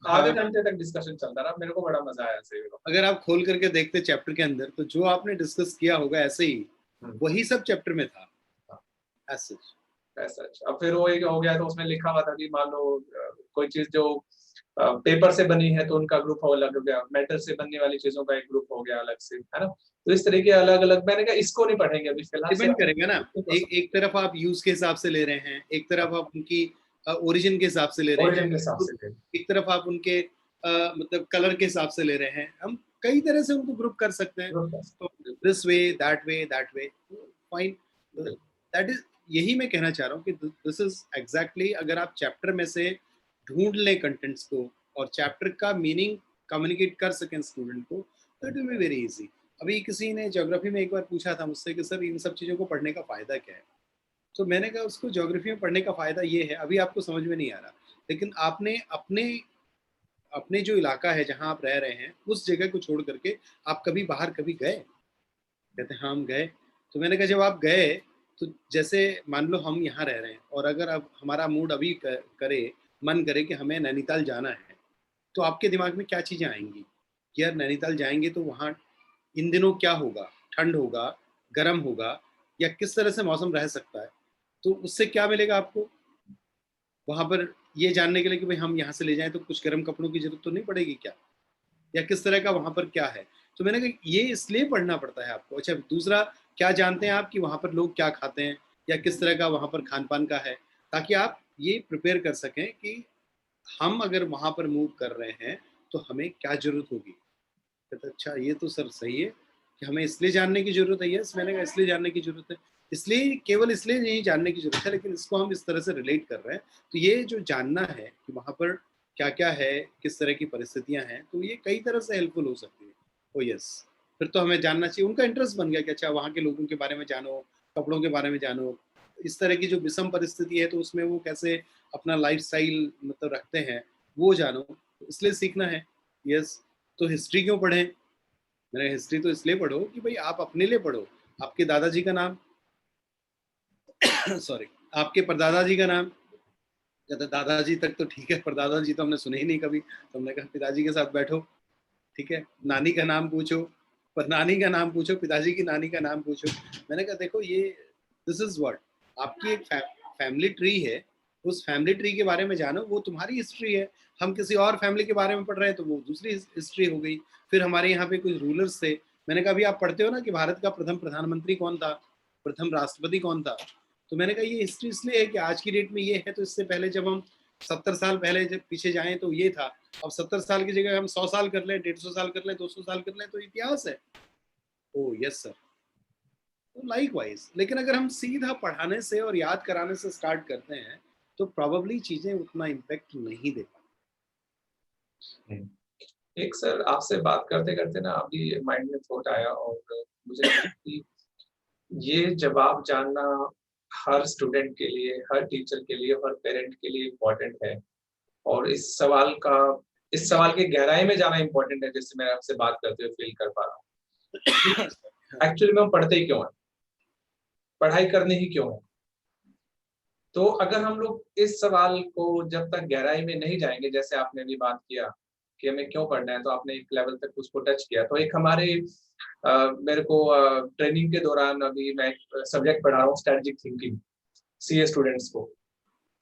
आधे हाँ, घंटे तक डिस्कशन चलता रहा, मेरे को बड़ा मजा आया सही में। अगर आप खोल करके देखते चैप्टर के अंदर, तो जो आपने डिस्कस किया होगा ऐसे ही वही सब चैप्टर में था as such। ऐसा। अब फिर वो एक हो गया तो उसमें लिखा हुआ था कि मान लो कोई चीज जो पेपर से बनी है तो उनका ग्रुप अलग हो गया, मेटल से बनने वाली चीजों का एक ग्रुप हो गया अलग से, है ना। तो इस तरीके अलग अलग, मैंने कहा इसको नहीं पढ़ेंगे अभी फिलहाल, डिपेंड सिर्फ करेगा ना, एक तरफ आप यूज के हिसाब से ले रहे हैं, एक तरफ आप उनकी ओरिजिन के हिसाब से ले रहे हैं, ओरिजिन के हिसाब से। एक तरफ आप उनके मतलब कलर के हिसाब से ले रहे हैं। हम कई तरह से उनको ग्रुप कर सकते हैं, तो this way that way, fine, that is, यही मैं कहना चाह रहा हूँ कि दिस इज एग्जैक्टली, अगर आप चैप्टर में से ढूंढ लें कंटेंट्स को और चैप्टर का मीनिंग कम्युनिकेट कर सकें स्टूडेंट को, तो it will be very easy. अभी किसी ने ज्योग्राफी में एक बार पूछा था मुझसे कि सर इन सब चीज़ों को पढ़ने का फ़ायदा क्या है। तो मैंने कहा उसको ज्योग्राफी में पढ़ने का फ़ायदा ये है, अभी आपको समझ में नहीं आ रहा, लेकिन आपने अपने अपने जो इलाका है जहाँ आप रह रहे हैं उस जगह को छोड़ करके आप कभी बाहर कभी गए? कहते हैं हाँ हम गए। तो मैंने कहा जब आप गए, तो जैसे मान लो हम यहाँ रह रहे हैं और अगर अब हमारा मूड अभी करे, मन करे कि हमें नैनीताल जाना है, तो आपके दिमाग में क्या चीज़ें आएंगी कि यार नैनीताल जाएंगे तो वहाँ इन दिनों क्या होगा, ठंड होगा, गर्म होगा, या किस तरह से मौसम रह सकता है। तो उससे क्या मिलेगा आपको वहाँ पर, ये जानने के लिए कि भाई हम यहाँ से ले जाएं तो कुछ गर्म कपड़ों की जरूरत तो नहीं पड़ेगी क्या, या किस तरह का वहाँ पर क्या है। तो मैंने कहा ये इसलिए पढ़ना पड़ता है आपको। अच्छा, दूसरा, क्या जानते हैं आप कि वहाँ पर लोग क्या खाते हैं या किस तरह का वहाँ पर खान पान का है, ताकि आप ये प्रिपेयर कर सकें कि हम अगर वहाँ पर मूव कर रहे हैं तो हमें क्या जरूरत होगी। कहता अच्छा ये तो सर सही है कि हमें इसलिए जानने की जरूरत है। यस, मैंने कहा इसलिए जानने की जरूरत है, इसलिए केवल इसलिए नहीं जानने की जरूरत है, लेकिन इसको हम इस तरह से रिलेट कर रहे हैं। तो ये जो जानना है कि वहाँ पर क्या क्या है, किस तरह की परिस्थितियाँ हैं, तो ये कई तरह से हेल्पफुल हो सकती है। ओ यस, फिर तो हमें जानना चाहिए। उनका इंटरेस्ट बन गया कि अच्छा वहाँ के लोगों के बारे में जानो, कपड़ों के बारे में जानो, इस तरह की जो विषम परिस्थिति है तो उसमें वो कैसे अपना लाइफ स्टाइल मतलब रखते हैं वो जानो, इसलिए सीखना है। यस, तो हिस्ट्री क्यों पढ़ें? मैंने हिस्ट्री तो इसलिए पढ़ो कि भाई आप अपने लिए पढ़ो, आपके दादाजी का नाम सॉरी आपके परदादा जी का नाम? कहता दादाजी तक तो ठीक है, परदादा जी तो हमने सुने ही नहीं कभी। तो हमने कहा पिताजी के साथ बैठो, ठीक है, नानी का नाम पूछो, पर नानी का नाम पूछो, पिताजी की नानी का नाम पूछो। मैंने कहा देखो ये दिस इज व्हाट, आपकी एक फैमिली ट्री है, उस फैमिली ट्री के बारे में जानो, वो तुम्हारी हिस्ट्री है। हम किसी और फैमिली के बारे में पढ़ रहे हैं तो वो दूसरी हिस्ट्री हो गई। फिर हमारे यहाँ पे कुछ रूलर्स थे। मैंने कहा अभी आप पढ़ते हो ना कि भारत का प्रथम प्रधानमंत्री कौन था, प्रथम राष्ट्रपति कौन था। तो मैंने कहा ये हिस्ट्री इसलिए है कि आज की डेट में ये है, तो इससे पहले जब हम 70 साल पहले जब पीछे जाएं तो ये था। अब 70 साल की जगह हम 100 साल कर लें, 150 साल कर लें, 200 साल कर लें, तो इतिहास है। ओ यस सर। तो लाइक वाइज, लेकिन अगर हम सीधा पढ़ाने से और याद कराने से स्टार्ट करते हैं तो प्रॉब्ली चीजें उतना इम्पैक्ट नहीं दे पाती। एक सर आपसे बात करते करते ना अभी माइंड में थॉट आया और मुझे लगा कि ये जवाब जानना हर स्टूडेंट के लिए, हर टीचर के लिए, हर पेरेंट के लिए इम्पोर्टेंट है। और इस सवाल की गहराई में जाना इम्पोर्टेंट है, जिससे मैं आपसे बात करते हुए फील कर पा रहा हूँ। एक्चुअली में हम पढ़ते ही क्यों हैं? पढ़ाई करनी ही क्यों है? तो अगर हम लोग इस सवाल को जब तक गहराई में नहीं जाएंगे, जैसे आपने भी बात किया कि हमें क्यों पढ़ना है, तो आपने एक लेवल तक उसको टच किया। तो एक हमारे मेरे को ट्रेनिंग के दौरान अभी मैं एक सब्जेक्ट पढ़ा रहा हूँ, स्ट्रेटेजिक थिंकिंग, सीए स्टूडेंट्स को।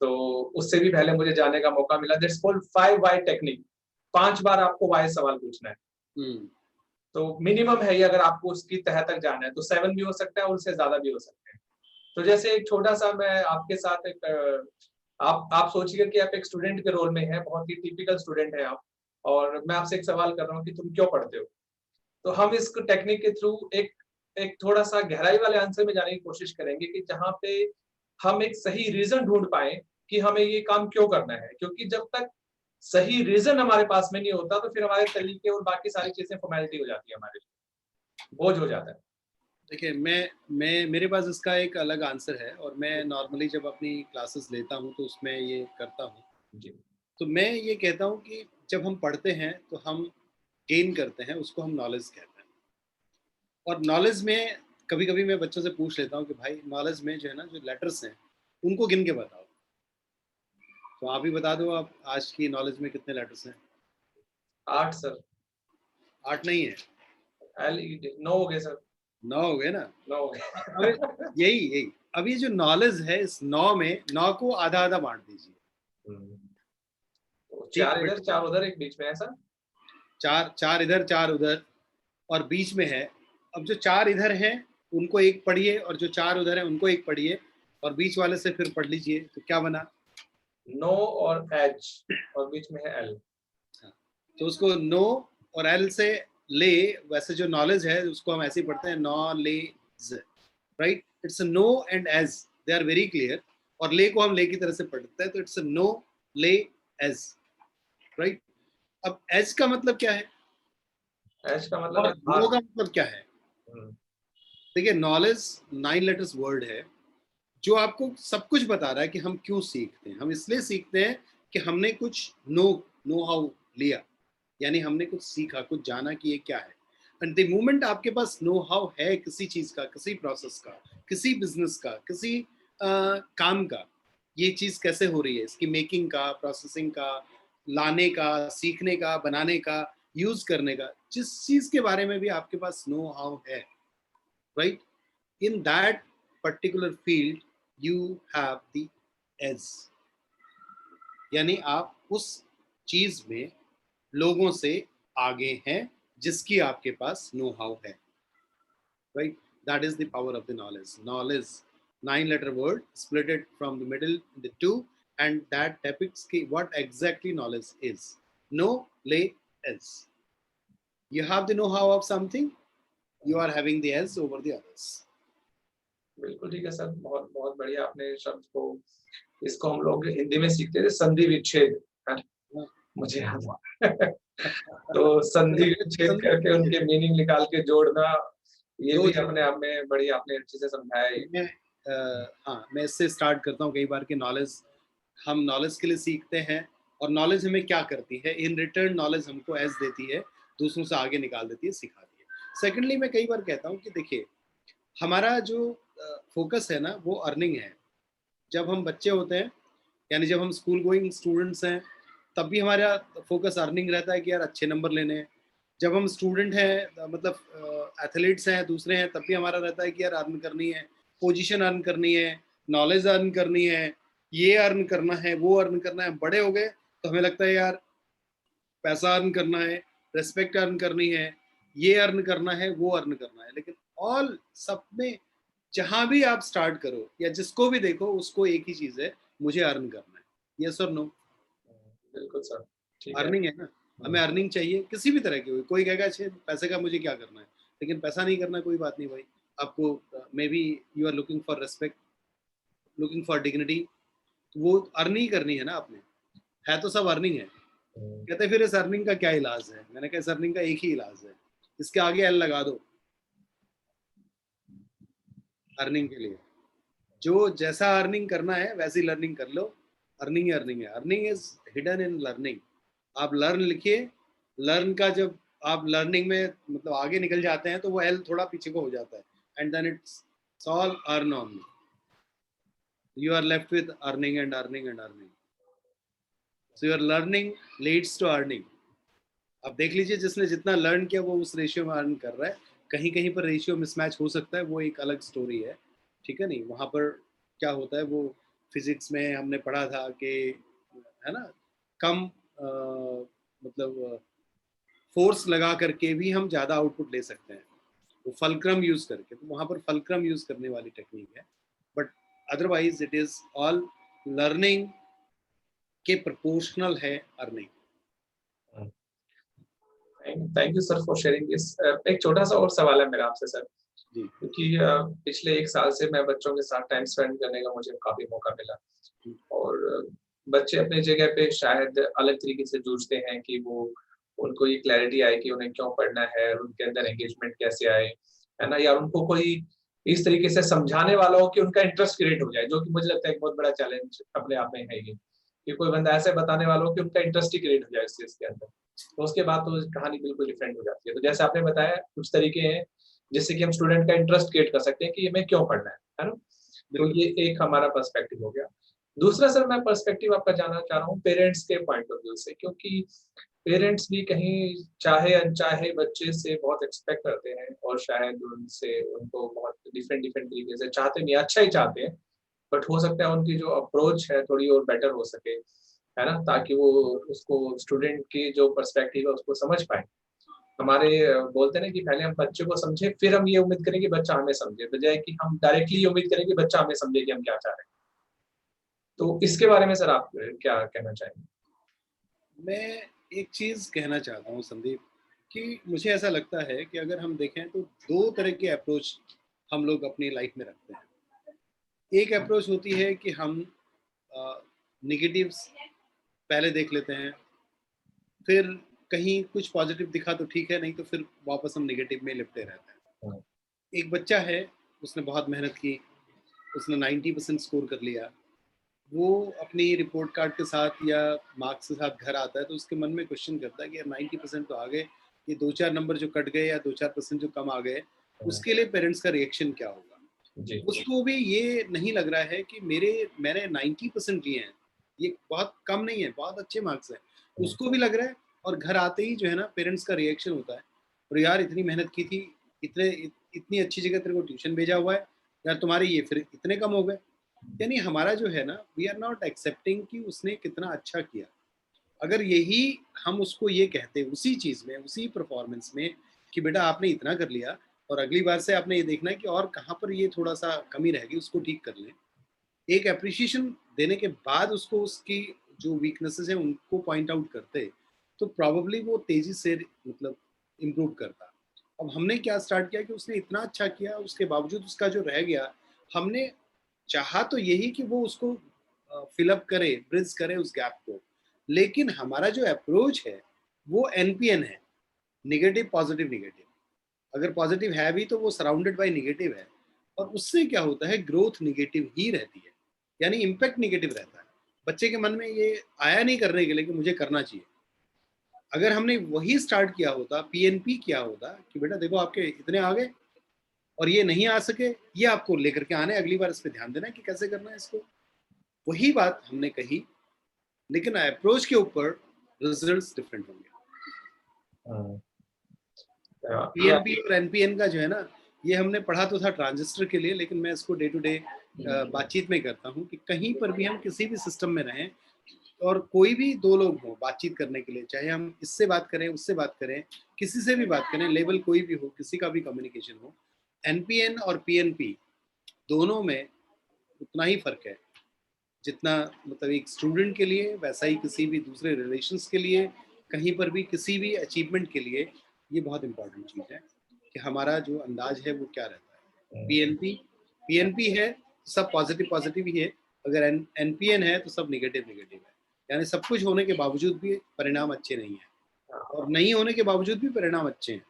तो उससे भी पहले मुझे जाने का मौका मिला, दैट्स कॉल्ड 5 व्हाई टेक्निक। 5 बार आपको व्हाई सवाल पूछना है। तो मिनिमम है ये, अगर आपको उसकी तह तक जाना है तो 7 भी हो सकता है और उससे ज्यादा भी हो सकते हैं। तो जैसे एक छोटा सा मैं आपके साथ एक आप सोचिए कि आप एक स्टूडेंट के रोल में हैं, बहुत ही टिपिकल स्टूडेंट है आप, और मैं आपसे एक सवाल कर रहा हूँ कि तुम क्यों पढ़ते हो। तो हम इस टेक्निक के थ्रू एक एक थोड़ा सा गहराई वाले आंसर में जाने की कोशिश करेंगे कि जहाँ पे हम एक सही रीजन ढूंढ पाए कि हमें ये काम क्यों करना है। क्योंकि जब तक सही रीजन हमारे पास में नहीं होता तो फिर हमारे तरीके और बाकी सारी चीजें फॉर्मेलिटी हो जाती है, हमारे लिए बोझ हो जाता है। देखिए मैं मेरे पास इसका एक अलग आंसर है, और मैं नॉर्मली जब अपनी क्लासेस लेता हूँ तो उसमें ये करता हूँ। जी। तो मैं ये कहता हूँ कि जब हम पढ़ते हैं तो हम गेन करते हैं, उसको हम नॉलेज कहते हैं। और नॉलेज में कभी कभी मैं बच्चों से पूछ लेता हूँ कि भाई नॉलेज में जो है ना, जो लेटर्स हैं उनको गिन के बताओ। तो आप ही बता दो, आप आज की नॉलेज में कितने लेटर्स हैं? 8 सर। 8 नहीं है, LED 9 हो गए सर। 9 हो गए ना। 9 हो अब गए। यही यही अब ये जो नॉलेज है, इस 9 में 9 को आधा आधा बांट दीजिए। तो ठीक, 4 इधर 4 उधर, एक बीच में ऐसा। चार चार इधर चार उधर और बीच में है। अब जो 4 इधर हैं उनको एक पढ़िए, और जो 4 उधर हैं उनको एक पढ़िए, और बीच वाले से फिर पढ़ लीजिए, तो क्या बना? 9 और H और बीच में है L। हाँ, तो उसको नो और एल से ले, वैसे जो नॉलेज है उसको हम ऐसे ही पढ़ते हैं, knowledge, right. It's no and edge, they are very clear. और ले को हम ले की तरह से पढ़ते हैं, तो इट्स नो ले एज, राइट। अब एज का मतलब क्या है H का मतलब और है नो भाग। का मतलब क्या है? हम्म, देखिए नॉलेज 9 लेटर्स वर्ड है, जो आपको सब कुछ बता रहा है कि हम क्यों सीखते हैं। हम इसलिए सीखते हैं कि हमने कुछ नो हाउ लिया, यानी हमने कुछ सीखा, कुछ जाना कि ये क्या है। एंड द मोमेंट आपके पास नो हाउ है किसी चीज का, किसी प्रोसेस का, किसी बिजनेस का, किसी काम का, ये चीज कैसे हो रही है, इसकी मेकिंग का, प्रोसेसिंग का, लाने का, सीखने का, बनाने का, यूज करने का, जिस चीज के बारे में भी आपके पास नो हाउ है, right, in that particular field you have the edge, यानी आप उस चीज में लोगों से आगे हैं जिसकी आपके पास नो हाउ है, right? That is the power of the knowledge. Knowledge, 9 letter word, split it from the middle into two, and that depicts what exactly knowledge is. Know, lay, is. You have the know-how of something, you are having the edge over the others. बिल्कुल ठीक है सर, बहुत बहुत बढ़िया। आपने शब्द को, इसको हम लोग हिंदी में सीखते थे, संधि विच्छेद, है ना? मुझे याद हुआ। तो संधि विच्छेद करके उनके मीनिंग निकाल के जोड़ना, ये दो भी अपने आप में बड़ी आपने अच्छे से समझाया है। मैं हाँ, मैं इससे स्टार्ट करता हूँ कई बार कि नॉलेज, हम नॉलेज के लिए सीखते हैं, और नॉलेज हमें क्या करती है, इन रिटर्न नॉलेज हमको एज देती है, दूसरों से आगे निकाल देती है, सिखाती है। सेकेंडली मैं कई बार कहता हूँ कि देखिए हमारा जो फोकस है ना वो अर्निंग है, जब हम बच्चे होते हैं, यानी जब हम स्कूल गोइंग स्टूडेंट्स हैं, तब भी हमारा फ़ोकस अर्निंग रहता है कि यार अच्छे नंबर लेने हैं। जब हम स्टूडेंट हैं मतलब एथलीट्स हैं, दूसरे हैं, तब भी हमारा रहता है कि यार अर्न करनी है, पोजीशन अर्न करनी है, नॉलेज अर्न करनी है, ये अर्न करना है, वो अर्न करना है। बड़े हो गए तो हमें लगता है यार पैसा अर्न करना है, रिस्पेक्ट अर्न करनी है, ये अर्न करना है, वो अर्न करना है। लेकिन ऑल सब में जहाँ भी आप स्टार्ट करो या जिसको भी देखो उसको एक ही चीज़ है, मुझे अर्न करना है। यस और नो? बिल्कुल सर, ठीक है। अर्निंग है ना, हमें अर्निंग चाहिए किसी भी तरह की हो। कोई कहेगा छे पैसे का मुझे क्या करना है, लेकिन पैसा नहीं करना कोई बात नहीं भाई। आपको maybe you are looking for respect, looking for dignity, वो अर्न ही करनी है ना आपने। है तो सब अर्निंग है। कहते हैं फिर इस अर्निंग का क्या इलाज है? मैंने कहा इस अर्निंग का एक ही इलाज है, इसके आगे एल लगा दो अर्निंग के लिए। जो जैसा अर्निंग करना है वैसी लर्निंग कर लो। अर्निंग ही अर्निंग है। Earning is hidden in learning. आप लर्न लिखिए। लर्न का जब आप लर्निंग में मतलब आगे निकल जाते हैं तो वो एल थोड़ा पीछे को हो जाता है, and then it's all earn on. You are left with earning and earning and earning. So your learning leads to earning. अब देख लीजिए जिसने जितना लर्न किया वो उस रेशियो में अर्न कर रहा है। कहीं कहीं पर रेशियो मिसमैच हो सकता है, वो एक अलग स्टोरी है। ठीक है नहीं, वहाँ पर क्या होता है वो फिजिक्स में हमने पढ़ा था कि है ना, कम मतलब फोर्स लगा करके भी हम ज़्यादा आउटपुट ले सकते हैं, वो फलक्रम यूज करके। तो वहाँ पर फलक्रम यूज करने वाली टेक्निक है। But otherwise it is all learning के प्रोपोर्शनल है earning. Thank you sir for sharing this. एक छोटा सा और सवाल है मेरा आपसे सर, जी क्योंकि पिछले 1 साल से मैं बच्चों के साथ टाइम स्पेंड करने का मुझे काफ़ी मौका मिला, और बच्चे अपनी जगह पे शायद अलग तरीके से जूझते हैं कि वो उनको ये क्लैरिटी आए कि उन्हें क्यों पढ़ना है, और उनके अंदर एंगेजमेंट कैसे आए, है ना? या उनको कोई इस तरीके से समझाने वाला हो कि उनका इंटरेस्ट क्रिएट हो जाए, जो कि मुझे लगता है एक बहुत बड़ा चैलेंज अपने आप में है ये, कि कोई बंदा ऐसे बताने वाला हो कि उनका इंटरेस्ट ही क्रिएट हो जाए इस चीज़ के अंदर। तो उसके बाद तो कहानी बिल्कुल डिफरेंट हो जाती है। तो जैसे आपने बताया कुछ तरीके हैं जिससे कि हम स्टूडेंट का इंटरेस्ट क्रिएट कर सकते हैं कि हमें क्यों पढ़ना है ना? तो बिल्कुल। ये एक हमारा पर्सपेक्टिव हो गया। दूसरा सर मैं पर्सपेक्टिव आपका जानना चाह रहा हूँ पेरेंट्स के पॉइंट ऑफ व्यू से, क्योंकि पेरेंट्स भी कहीं चाहे अनचाहे बच्चे से बहुत एक्सपेक्ट करते हैं, और शायद उनसे उनको बहुत डिफरेंट डिफरेंट तरीके से चाहते नहीं, अच्छा ही चाहते हैं, बट हो सकता है उनकी जो अप्रोच है थोड़ी और बेटर हो सके, है ना? ताकि वो उसको स्टूडेंट की जो पर्सपेक्टिव है उसको समझ पाए। हमारे बोलते हैं ना कि पहले हम बच्चे को समझे, फिर हम ये उम्मीद करें कि बच्चा हमें समझे, बजाय कि हम डायरेक्टली ये उम्मीद करें कि बच्चा हमें समझे कि हम क्या चाह रहे हैं। तो इसके बारे में सर आप क्या कहना चाहेंगे? मैं एक चीज़ कहना चाहता हूँ संदीप, कि मुझे ऐसा लगता है कि अगर हम देखें तो दो तरह के अप्रोच हम लोग अपनी लाइफ में रखते हैं। एक अप्रोच होती है कि हम निगेटिव्स पहले देख लेते हैं, फिर कहीं कुछ पॉजिटिव दिखा तो ठीक है, नहीं तो फिर वापस हम निगेटिव में लिपटे रहते हैं। हाँ, एक बच्चा है, उसने बहुत मेहनत की, उसने 90% स्कोर कर लिया। वो अपनी रिपोर्ट कार्ड के साथ या मार्क्स के साथ घर आता है तो उसके मन में क्वेश्चन करता है कि यार 90% तो आ गए, ये 2-4 नंबर जो कट गए या 2-4% जो कम आ गए, हाँ, उसके लिए पेरेंट्स का रिएक्शन क्या होगा? जी, उसको भी ये नहीं लग रहा है कि मैंने 90% लिए हैं, ये बहुत कम नहीं है, बहुत अच्छे मार्क्स हैं। हाँ, उसको भी लग रहा है, और घर आते ही जो है ना पेरेंट्स का रिएक्शन होता है, और यार इतनी मेहनत की थी, इतनी अच्छी जगह तेरे को ट्यूशन भेजा हुआ है, यार तुम्हारे ये फिर इतने कम हो गए। यानी हमारा जो है ना, वी आर नॉट एक्सेप्टिंग कि उसने कितना अच्छा किया। अगर यही हम उसको ये कहते उसी चीज़ में, उसी परफॉर्मेंस में कि बेटा आपने इतना कर लिया, और अगली बार से आपने ये देखना है कि और कहाँ पर ये थोड़ा-सा कमी रह गई, उसको ठीक कर लें। एक एप्रिशिएशन देने के बाद उसको उसकी जो वीकनेसेस हैं उनको पॉइंट आउट करते, तो प्रोबेबली वो तेज़ी से मतलब इम्प्रूव करता। अब हमने क्या स्टार्ट किया कि उसने इतना अच्छा किया, उसके बावजूद उसका जो रह गया, हमने चाहा तो यही कि वो उसको फिल अप करे, ब्रिज करे उस गैप को। लेकिन हमारा जो अप्रोच है, वो एनपीएन है, नेगेटिव, पॉजिटिव, नेगेटिव। अगर पॉजिटिव है भी तो वो सराउंडेड बाय नेगेटिव है, और उससे क्या होता है, ग्रोथ नेगेटिव ही रहती है, यानी इम्पैक्ट नेगेटिव रहता है। बच्चे के मन में ये आया नहीं करने के लिए कि मुझे करना चाहिए। अगर हमने वही स्टार्ट किया होता, पीएनपी किया होता कि बेटा देखो आपके इतने आ गए और ये नहीं आ सके, ये आपको लेकर के आने, अगली बार इस पे ध्यान देना है कि कैसे करना है इसको। वही बात हमने कही, लेकिन अप्रोच के ऊपर रिजल्ट्स डिफरेंट होंगे। पीएनपी और एनपीएन का जो है ना, ये हमने पढ़ा तो था ट्रांजिस्टर के लिए, लेकिन मैं इसको डे टू डे बातचीत में करता हूँ कि कहीं पर भी हम किसी भी सिस्टम में रहें और कोई भी दो लोग हों बातचीत करने के लिए, चाहे हम इससे बात करें, उससे बात करें, किसी से भी बात करें, लेवल कोई भी हो, किसी का भी कम्युनिकेशन हो, एनपीएन और पीएनपी दोनों में उतना ही फर्क है जितना मतलब एक स्टूडेंट के लिए, वैसा ही किसी भी दूसरे रिलेशंस के लिए, कहीं पर भी किसी भी अचीवमेंट के लिए ये बहुत इंपॉर्टेंट चीज़ है कि हमारा जो अंदाज है वो क्या रहता है। पीएनपी पीएनपी है सब पॉजिटिव पॉजिटिव ही है, अगर एनपीएन है तो सब नेगेटिव नेगेटिव है, यानी सब कुछ होने के बावजूद भी परिणाम अच्छे नहीं है और नहीं होने के बावजूद भी परिणाम अच्छे हैं,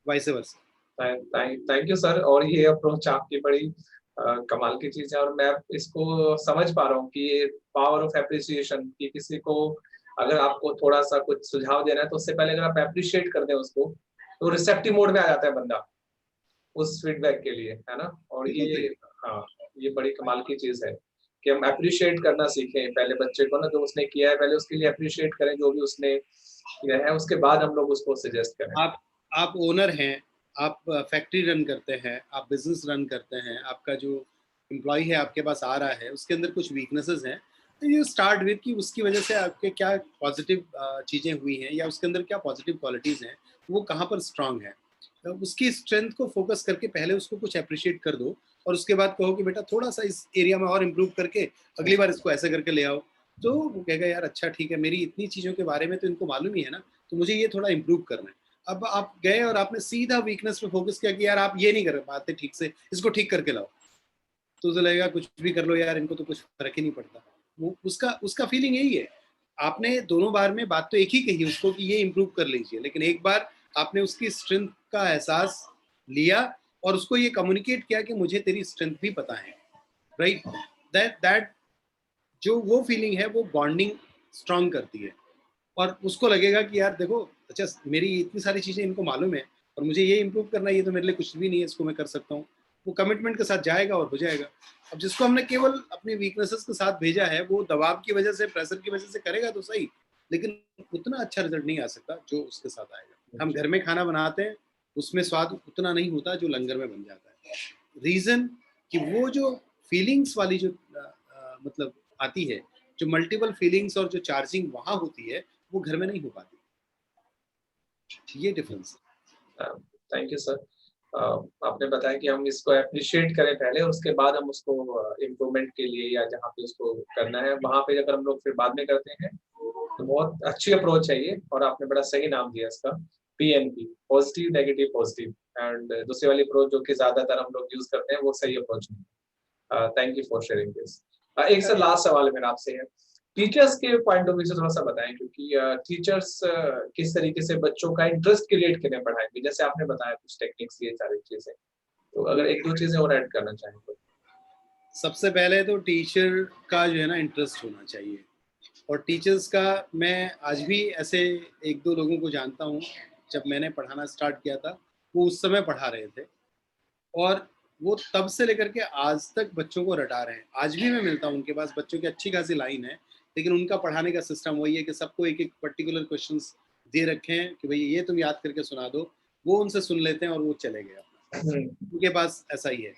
vice versa. Thank you sir. और ये अप्रोच आपकी बड़ी कमाल की चीज है, और मैं इसको समझ पा रहा हूँ कि ये पावर ऑफ एप्रिसिएशन, कि किसी को अगर आपको थोड़ा सा कुछ सुझाव देना है तो उससे पहले अगर आप एप्रिशिएट कर दें उसको, तो रिसेप्टिव मोड में आ जाता है बंदा उस फीडबैक के लिए, है ना। और ये, हाँ, ये बड़ी कमाल की चीज है कि हम अप्रिशिएट करना सीखें पहले बच्चे को ना, जो उसने किया है पहले उसके लिए अप्रिशिएट करें जो भी उसने किया है, उसके बाद हम लोग उसको सजेस्ट करें। आप ओनर हैं, आप फैक्ट्री रन करते हैं, आप बिजनेस रन करते हैं, आपका जो एम्प्लॉय है आपके पास आ रहा है, उसके अंदर कुछ वीकनेसेस हैं, तो यू स्टार्ट विद कि उसकी वजह से आपके क्या पॉजिटिव चीज़ें हुई हैं या उसके अंदर क्या पॉजिटिव क्वालिटीज़ हैं, वो कहाँ पर स्ट्रांग है, तो उसकी स्ट्रेंथ को फोकस करके पहले उसको कुछ अप्रिशिएट कर दो और उसके बाद कहो कि बेटा थोड़ा सा इस एरिया में और इम्प्रूव करके अगली बार इसको ऐसे करके ले आओ, तो वो कहेगा यार अच्छा ठीक है, मेरी इतनी चीज़ों के बारे में तो इनको मालूम ही है ना, तो मुझे ये थोड़ा इम्प्रूव करना है। अब आप गए और आपने सीधा वीकनेस पे फोकस किया कि यार आप ये नहीं कर पाते ठीक से, इसको ठीक करके लाओ, तो उसे लगेगा कुछ भी कर लो यार, इनको तो कुछ फर्क ही नहीं पड़ता। वो उसका उसका फीलिंग यही है। आपने दोनों बार में बात तो एक ही कही उसको कि ये इम्प्रूव कर लीजिए, लेकिन एक बार आपने उसकी स्ट्रेंथ का एहसास लिया और उसको ये कम्युनिकेट किया कि मुझे तेरी स्ट्रेंथ भी पता है, राइट। दैट जो वो फीलिंग है वो बॉन्डिंग स्ट्रांग करती है और उसको लगेगा कि यार देखो अच्छा मेरी इतनी सारी चीज़ें इनको मालूम है और मुझे ये इम्प्रूव करना है, ये तो मेरे लिए कुछ भी नहीं है, इसको मैं कर सकता हूँ। वो कमिटमेंट के साथ जाएगा और हो जाएगा। अब जिसको हमने केवल अपनी वीकनेसेस के साथ भेजा है वो दबाव की वजह से, प्रेशर की वजह से करेगा तो सही, लेकिन उतना अच्छा रिजल्ट नहीं आ सकता जो उसके साथ आएगा। हम घर में खाना बनाते हैं, उसमें स्वाद उतना नहीं होता जो लंगर में बन जाता है। रीज़न कि वो जो फीलिंग्स वाली जो मतलब आती है, जो मल्टीपल फीलिंग्स और जो चार्जिंग वहाँ होती है, वो घर में नहीं हो पाती। ये डिफरेंस है। Thank you sir. आपने बताया कि हम इसको अप्रिशिएट करें पहले, उसके बाद हम उसको इम्प्रूवमेंट के लिए या जहाँ पे उसको करना है वहाँ पे अगर हम लोग फिर बाद में करते हैं तो बहुत अच्छी अप्रोच है ये, और आपने बड़ा सही नाम दिया इसका, PNP, positive negative positive. And दूसरी वाली अप्रोच जो कि ज्यादातर हम लोग यूज करते हैं वो सही अप्रोच नहीं। Thank you for sharing this. एक सर लास्ट सवाल मेरा आपसे है, टीचर्स के पॉइंट ऑफ व्यू से थोड़ा सा बताएं, क्योंकि टीचर्स किस तरीके से बच्चों का इंटरेस्ट क्रिएट करने पढ़ाएंगे, जैसे आपने बताया कुछ टेक्निक्स, ये सारी चीजें, तो अगर एक दो चीजें और ऐड करना चाहें तो। सबसे पहले तो टीचर का जो है ना इंटरेस्ट होना चाहिए, और टीचर्स का मैं आज भी ऐसे एक दो लोगों को जानता हूँ, जब मैंने पढ़ाना स्टार्ट किया था वो उस समय पढ़ा रहे थे और वो तब से लेकर के आज तक बच्चों को रटा रहे हैं। आज भी मैं मिलता हूँ उनके पास, बच्चों की अच्छी खासी लाइन है, लेकिन उनका पढ़ाने का सिस्टम वही है कि सबको एक एक पर्टिकुलर क्वेश्चंस दे रखे हैं कि भाई ये तुम याद करके सुना दो, वो उनसे सुन लेते हैं और वो चले गए अपना। उनके पास ऐसा ही है।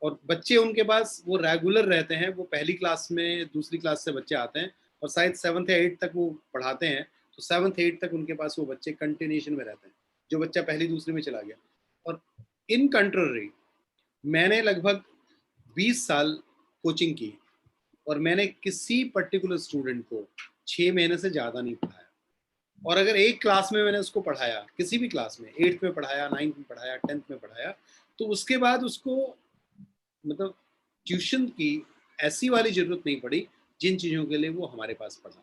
और बच्चे उनके पास वो रेगुलर रहते हैं, वो पहली क्लास में दूसरी क्लास से बच्चे आते हैं और शायद 7th या 8th तक वो पढ़ाते हैं, तो 7th 8th तक उनके पास वो बच्चे कंटिन्यूशन में रहते हैं, जो बच्चा पहली दूसरी में चला गया। और इन कंट्ररी मैंने लगभग 20 साल कोचिंग की और मैंने किसी पर्टिकुलर स्टूडेंट को 6 महीने से ज़्यादा नहीं पढ़ाया। और अगर एक क्लास में मैंने उसको पढ़ाया, किसी भी क्लास में, 8th में पढ़ाया, 9th में पढ़ाया, 10th में पढ़ाया, तो उसके बाद उसको मतलब ट्यूशन की ऐसी वाली ज़रूरत नहीं पड़ी जिन चीज़ों के लिए वो हमारे पास पढ़ा।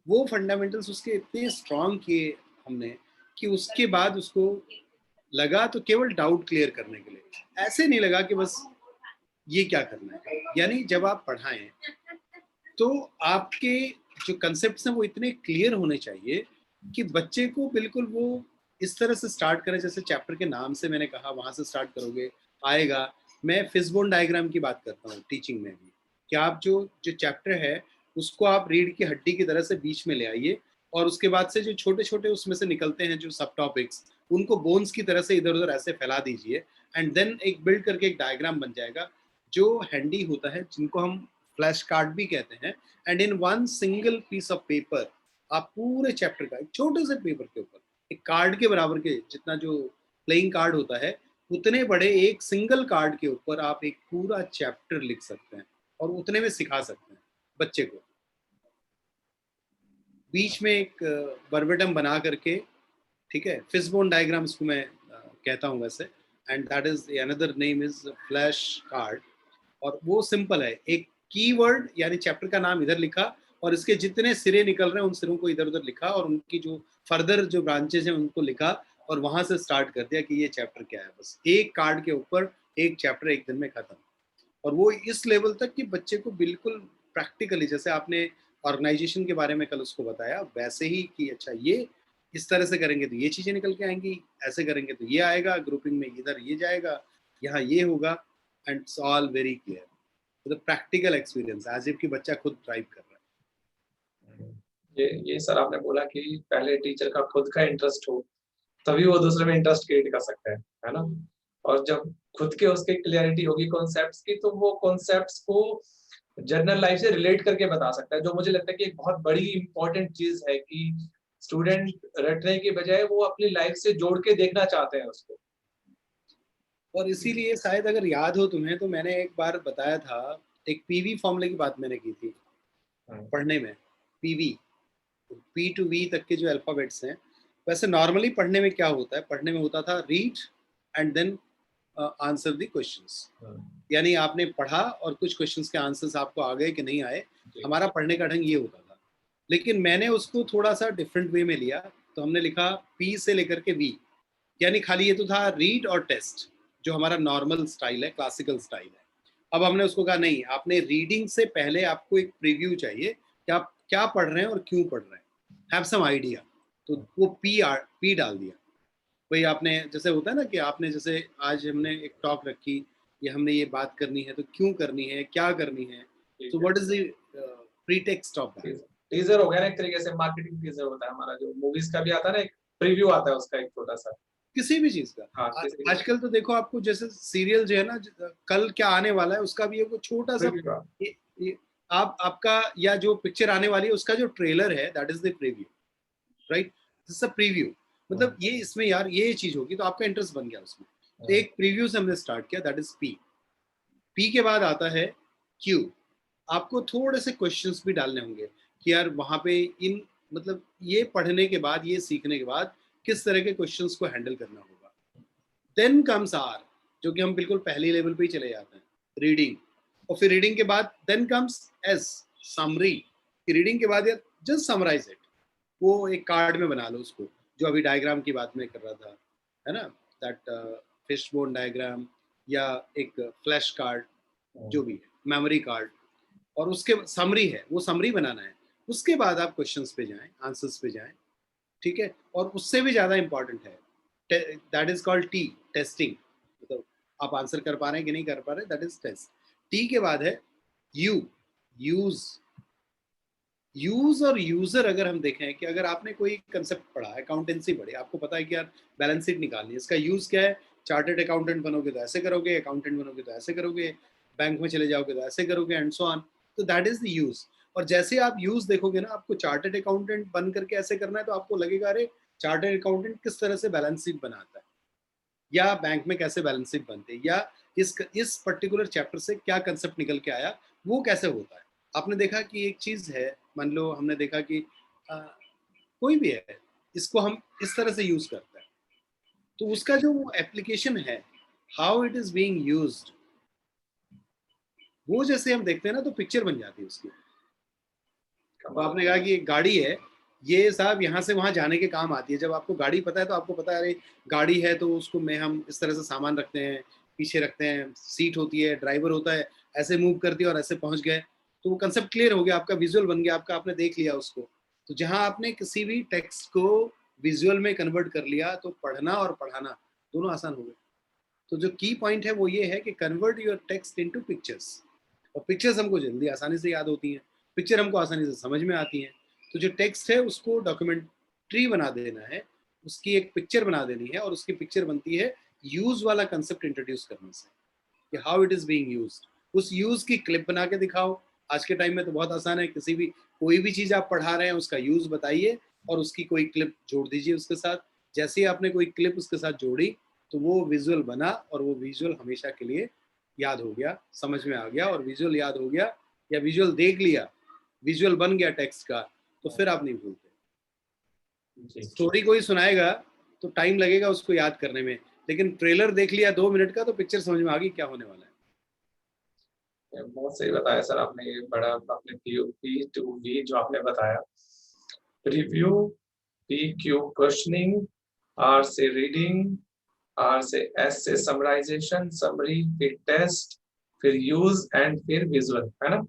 वो फंडामेंटल्स उसके इतने स्ट्रांग किए हमने कि उसके बाद उसको लगा तो केवल डाउट क्लियर करने के लिए, ऐसे नहीं लगा कि बस ये क्या करना है। यानी जब आप पढ़ाएं तो आपके जो कंसेप्ट हैं वो इतने क्लियर होने चाहिए कि बच्चे को बिल्कुल वो इस तरह से स्टार्ट करें, जैसे चैप्टर के नाम से मैंने कहा वहां से स्टार्ट करोगे आएगा। मैं फिशबोन डायग्राम की बात करता हूँ टीचिंग में भी, कि आप जो जो चैप्टर है उसको आप रीढ़ की हड्डी की तरह से बीच में ले आइए, और उसके बाद से जो छोटे छोटे उसमें से निकलते हैं जो सब टॉपिक्स, उनको बोन्स की तरह से इधर उधर ऐसे फैला दीजिए, एंड देन एक बिल्ड करके एक डायग्राम बन जाएगा जो हैंडी होता है, जिनको हम फ्लैश कार्ड भी कहते हैं। And in one single piece of paper आप पूरे चैप्टर का एक छोटे से पेपर के ऊपर, एक कार्ड के बराबर के जितना जो प्लेइंग कार्ड होता है, उतने बड़े एक सिंगल कार्ड के ऊपर आप एक पूरा चैप्टर लिख सकते हैं और उतने में सिखा सकते हैं बच्चे को। बीच में एक वर्बेटम बना करके, ठीक है, फिशबोन डायग्राम इसको मैं कहता हूँ वैसे, and that is another name is flash card. और वो सिंपल है, एक कीवर्ड यानी चैप्टर का नाम इधर लिखा और इसके जितने सिरे निकल रहे हैं उन सिरों को इधर उधर लिखा और उनकी जो फर्दर जो ब्रांचेज हैं उनको लिखा, और वहां से स्टार्ट कर दिया कि ये चैप्टर क्या है। बस एक कार्ड के ऊपर एक चैप्टर एक दिन में खत्म। और वो इस लेवल तक कि बच्चे को बिल्कुल प्रैक्टिकली, जैसे आपने ऑर्गेनाइजेशन के बारे में कल उसको बताया, वैसे ही कि अच्छा ये इस तरह से करेंगे तो ये चीजें निकल के आएंगी, ऐसे करेंगे तो ये आएगा, ग्रुपिंग में इधर ये जाएगा, यहाँ ये होगा, and it's all very clear. मतलब प्रैक्टिकल एक्सपीरियंस एज इफ कि बच्चा खुद ड्राइव कर रहा है। ये सर आपने बोला कि पहले टीचर का खुद का इंटरेस्ट हो तभी वो दूसरे में इंटरेस्ट क्रिएट कर सकता है ना? और जब खुद के उसके क्लियरिटी होगी कॉन्सेप्ट्स की, तो वो कॉन्सेप्ट्स को जनरल लाइफ से रिलेट करके बता सकता है, जो मुझे लगता है कि एक बहुत बड़ी इंपॉर्टेंट चीज है कि स्टूडेंट रटने के बजाय वो अपनी लाइफ से जोड़ के देखना चाहते हैं उसको। और इसीलिए शायद अगर याद हो तुम्हें तो मैंने एक बार बताया था, एक पीवी फॉर्मूले की बात मैंने की थी पढ़ने में। पीवी, पी टू वी तक के जो अल्फाबेट्स हैं, वैसे नॉर्मली पढ़ने में क्या होता है, पढ़ने में होता था read and then answer the questions. यानी आपने पढ़ा और कुछ क्वेश्चंस के आंसर्स आपको आ गए कि नहीं आए, हमारा पढ़ने का ढंग ये होता था। लेकिन मैंने उसको थोड़ा सा डिफरेंट वे में लिया, तो हमने लिखा पी से लेकर के वी, यानी खाली ये तो था रीड और टेस्ट, जो हमारा नॉर्मल स्टाइल है, क्लासिकल स्टाइल है। अब हमने उसको कहा नहीं, आपने रीडिंग से पहले आपको एक प्रीव्यू चाहिए कि आप क्या पढ़ रहे हैं और क्यों पढ़ रहे हैं, हैव सम आइडिया। तो वो पी डाल दिया। भाई आपने जैसे होता है ना कि आपने जैसे आज हमने एक टॉक रखी, या हमने ये बात करनी है तो क्यों करनी है, क्या करनी है, so what is the pretext of that. Teaser हो गया ना एक तरीके से, मार्केटिंग टीजर होता है हमारा, जो मूवीज का भी आता है ना, एक प्रीव्यू आता है उसका एक छोटा सा, किसी भी चीज का। हाँ, आजकल तो देखो आपको जैसे सीरियल जो है ना, कल क्या आने वाला है उसका भी एक छोटा सा ये, आप आपका या जो पिक्चर आने वाली है उसका जो ट्रेलर है, that is the preview, right, this is a preview. मतलब ये इसमें यार ये चीज होगी तो आपका इंटरेस्ट बन गया उसमें। तो एक प्रीव्यू से हमने स्टार्ट किया, दैट इज पी। पी के बाद आता है क्यू। आपको थोड़े से क्वेश्चंस भी डालने होंगे कि यार वहां पे इन, मतलब ये पढ़ने के बाद, ये सीखने के बाद किस तरह के क्वेश्चंस को हैंडल करना होगा। देन कम्स आर, जो कि हम बिल्कुल पहले लेवल पे ही चले जाते हैं, रीडिंग। और फिर रीडिंग के बाद then comes S, summary. Reading के बाद यार जस्ट समराइज इट, वो एक कार्ड में बना लो उसको, जो अभी डायग्राम की बात में कर रहा था, है ना, दैट फिशबोन डायग्राम, या एक फ्लैश कार्ड, जो भी है, मेमोरी कार्ड। और उसके समरी है, वो समरी बनाना है। उसके बाद आप क्वेश्चंस पे जाएं, आंसर्स पे जाएं, ठीक है। और उससे भी ज्यादा इंपॉर्टेंट है, that is called T, testing. मतलब आप आंसर कर पा रहे हैं कि नहीं कर पा रहे, दैट इज टेस्ट। टी के बाद है यू, यूज। यूज और यूजर अगर हम देखें कि अगर आपने कोई कंसेप्ट पढ़ा, अकाउंटेंसी पढ़ी, आपको पता है कि यार बैलेंस शीट निकालनी है, इसका यूज क्या है, चार्टर्ड अकाउंटेंट बनोगे तो ऐसे करोगे, अकाउंटेंट बनोगे तो ऐसे करोगे, बैंक में चले जाओगे तो ऐसे करोगे, एंड सो ऑन। तो दैट इज द यूज। और जैसे आप यूज देखोगे ना, आपको चार्टर्ड अकाउंटेंट बन करके ऐसे करना है तो आपको लगेगा अरे चार्टर्ड अकाउंटेंट किस तरह से बैलेंस शीट बनाता है, या बैंक में कैसे बैलेंस शीट बनते हैं, या इस पर्टिकुलर चैप्टर से क्या कंसेप्ट निकल के आया, वो कैसे होता है। आपने देखा कि एक चीज है, मान लो हमने देखा कि कोई भी है, इसको हम इस तरह से यूज करते हैं, तो उसका जो एप्लीकेशन है, how it is being used, वो जैसे हम देखते हैं ना तो पिक्चर बन जाती है उसकी। तो आपने कहा कि एक गाड़ी है, ये साहब यहाँ से वहां जाने के काम आती है। जब आपको गाड़ी पता है तो आपको पता है अरे गाड़ी है तो उसको में हम इस तरह से सामान रखते हैं, पीछे रखते हैं, सीट होती है, ड्राइवर होता है, ऐसे मूव करती है और ऐसे पहुंच गए। तो वो कंसेप्ट क्लियर हो गया, आपका विजुअल बन गया, आपका, आपने देख लिया उसको। तो जहां आपने किसी भी टेक्स्ट को विजुअल में कन्वर्ट कर लिया तो पढ़ना और पढ़ाना दोनों आसान हो गए। तो जो की पॉइंट है वो ये है कि convert your text into pictures. और पिक्चर्स हमको जल्दी आसानी से याद होती हैं, पिक्चर हमको आसानी से समझ में आती हैं। तो जो टेक्स्ट है उसको डॉक्यूमेंट्री बना देना है, उसकी एक पिक्चर बना देनी है, और उसकी पिक्चर बनती है यूज़ वाला कंसेप्ट इंट्रोड्यूस करने से, कि how it is being used. उस यूज़ की क्लिप बना के दिखाओ। आज के टाइम में तो बहुत आसान है, किसी भी कोई भी चीज़ आप पढ़ा रहे हैं उसका यूज़ बताइए और उसकी कोई क्लिप जोड़ दीजिए उसके साथ। जैसे ही आपने कोई क्लिप उसके साथ जोड़ी, तो वो विज़ुअल बना और वो विज़ुअल हमेशा के लिए याद हो गया, समझ में आ गया, और विज़ुअल याद हो गया या विज़ुअल देख लिया, विज़ुअल बन गया टेक्स्ट का, तो फिर आप नहीं भूलते। जी। स्टोरी कोई सुनाएगा तो टाइम लगेगा उसको याद करने में, लेकिन ट्रेलर देख लिया 2 मिनट का तो पिक्चर समझ में आ गई क्या होने वाला है। बहुत सही बताया सर आपने, ये बड़ा आपने P2V जो आपने बताया, रिव्यू, PQ क्वेश्चनिंग, R से रीडिंग, R से S से समराइजेशन, समरी, फिर टेस्ट, फिर यूज एंड फिर विजुअल, है ना?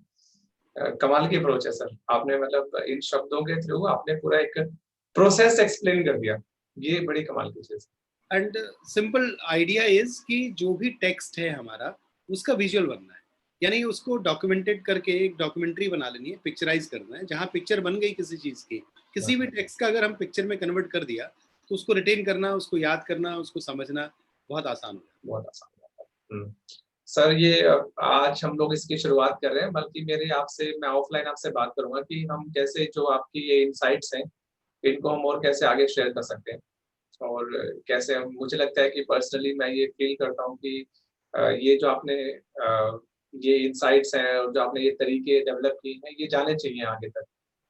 कमाल की अप्रोच है सर, आपने मतलब इन शब्दों के थ्रू आपने पूरा एक प्रोसेस एक्सप्लेन कर दिया, ये बड़ी कमाल की चीज। एंड सिंपल आइडिया इज कि जो भी टेक्स्ट है हमारा उसका विजुअल बनना है, यानी उसको डॉक्यूमेंटेड करके एक डॉक्यूमेंट्री बना लेनी है, पिक्चराइज करना है। जहाँ पिक्चर बन गई किसी चीज की, किसी भी टेक्स्ट का अगर हम पिक्चर में कन्वर्ट कर दिया तो उसको रिटेन करना, उसको याद करना, उसको समझना बहुत आसान हो जाता बहुत आसान बात है। सर ये आज हम लोग इसकी शुरुआत कर रहे हैं, बल्कि मेरे आपसे मैं ऑफलाइन आपसे बात करूंगा कि हम कैसे जो आपकी ये इनसाइट्स हैं इनको हम और कैसे आगे शेयर कर सकते हैं, और कैसे हम, मुझे लगता है कि पर्सनली मैं ये फील करता हूँ कि ये जो आपने ये इनसाइट्स हैं और जो आपने ये तरीके डेवलप किए हैं ये जाने चाहिए आगे तक,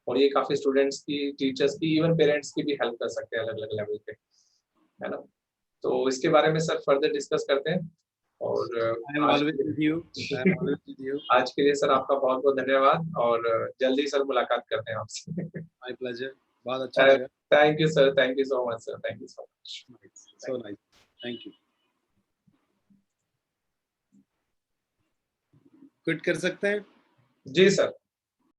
और ये काफी स्टूडेंट्स की, टीचर्स की, इवन पेरेंट्स की भी हेल्प कर सकते हैं अलग अलग लेवल पे, है ना? तो इसके बारे में सर फर्दर डिस्कस करते हैं, और है। आई एम आज ऑलवेज के with you, I am always with you. आज के लिए सर आपका बहुत बहुत धन्यवाद, और जल्दी सर मुलाकात करते हैं आपसे। माय प्लेजर, बहुत अच्छा लगा। Thank you sir, thank you so much sir, thank you so so much. Nice, thank you. Quit कर सकते हैं? जी सर।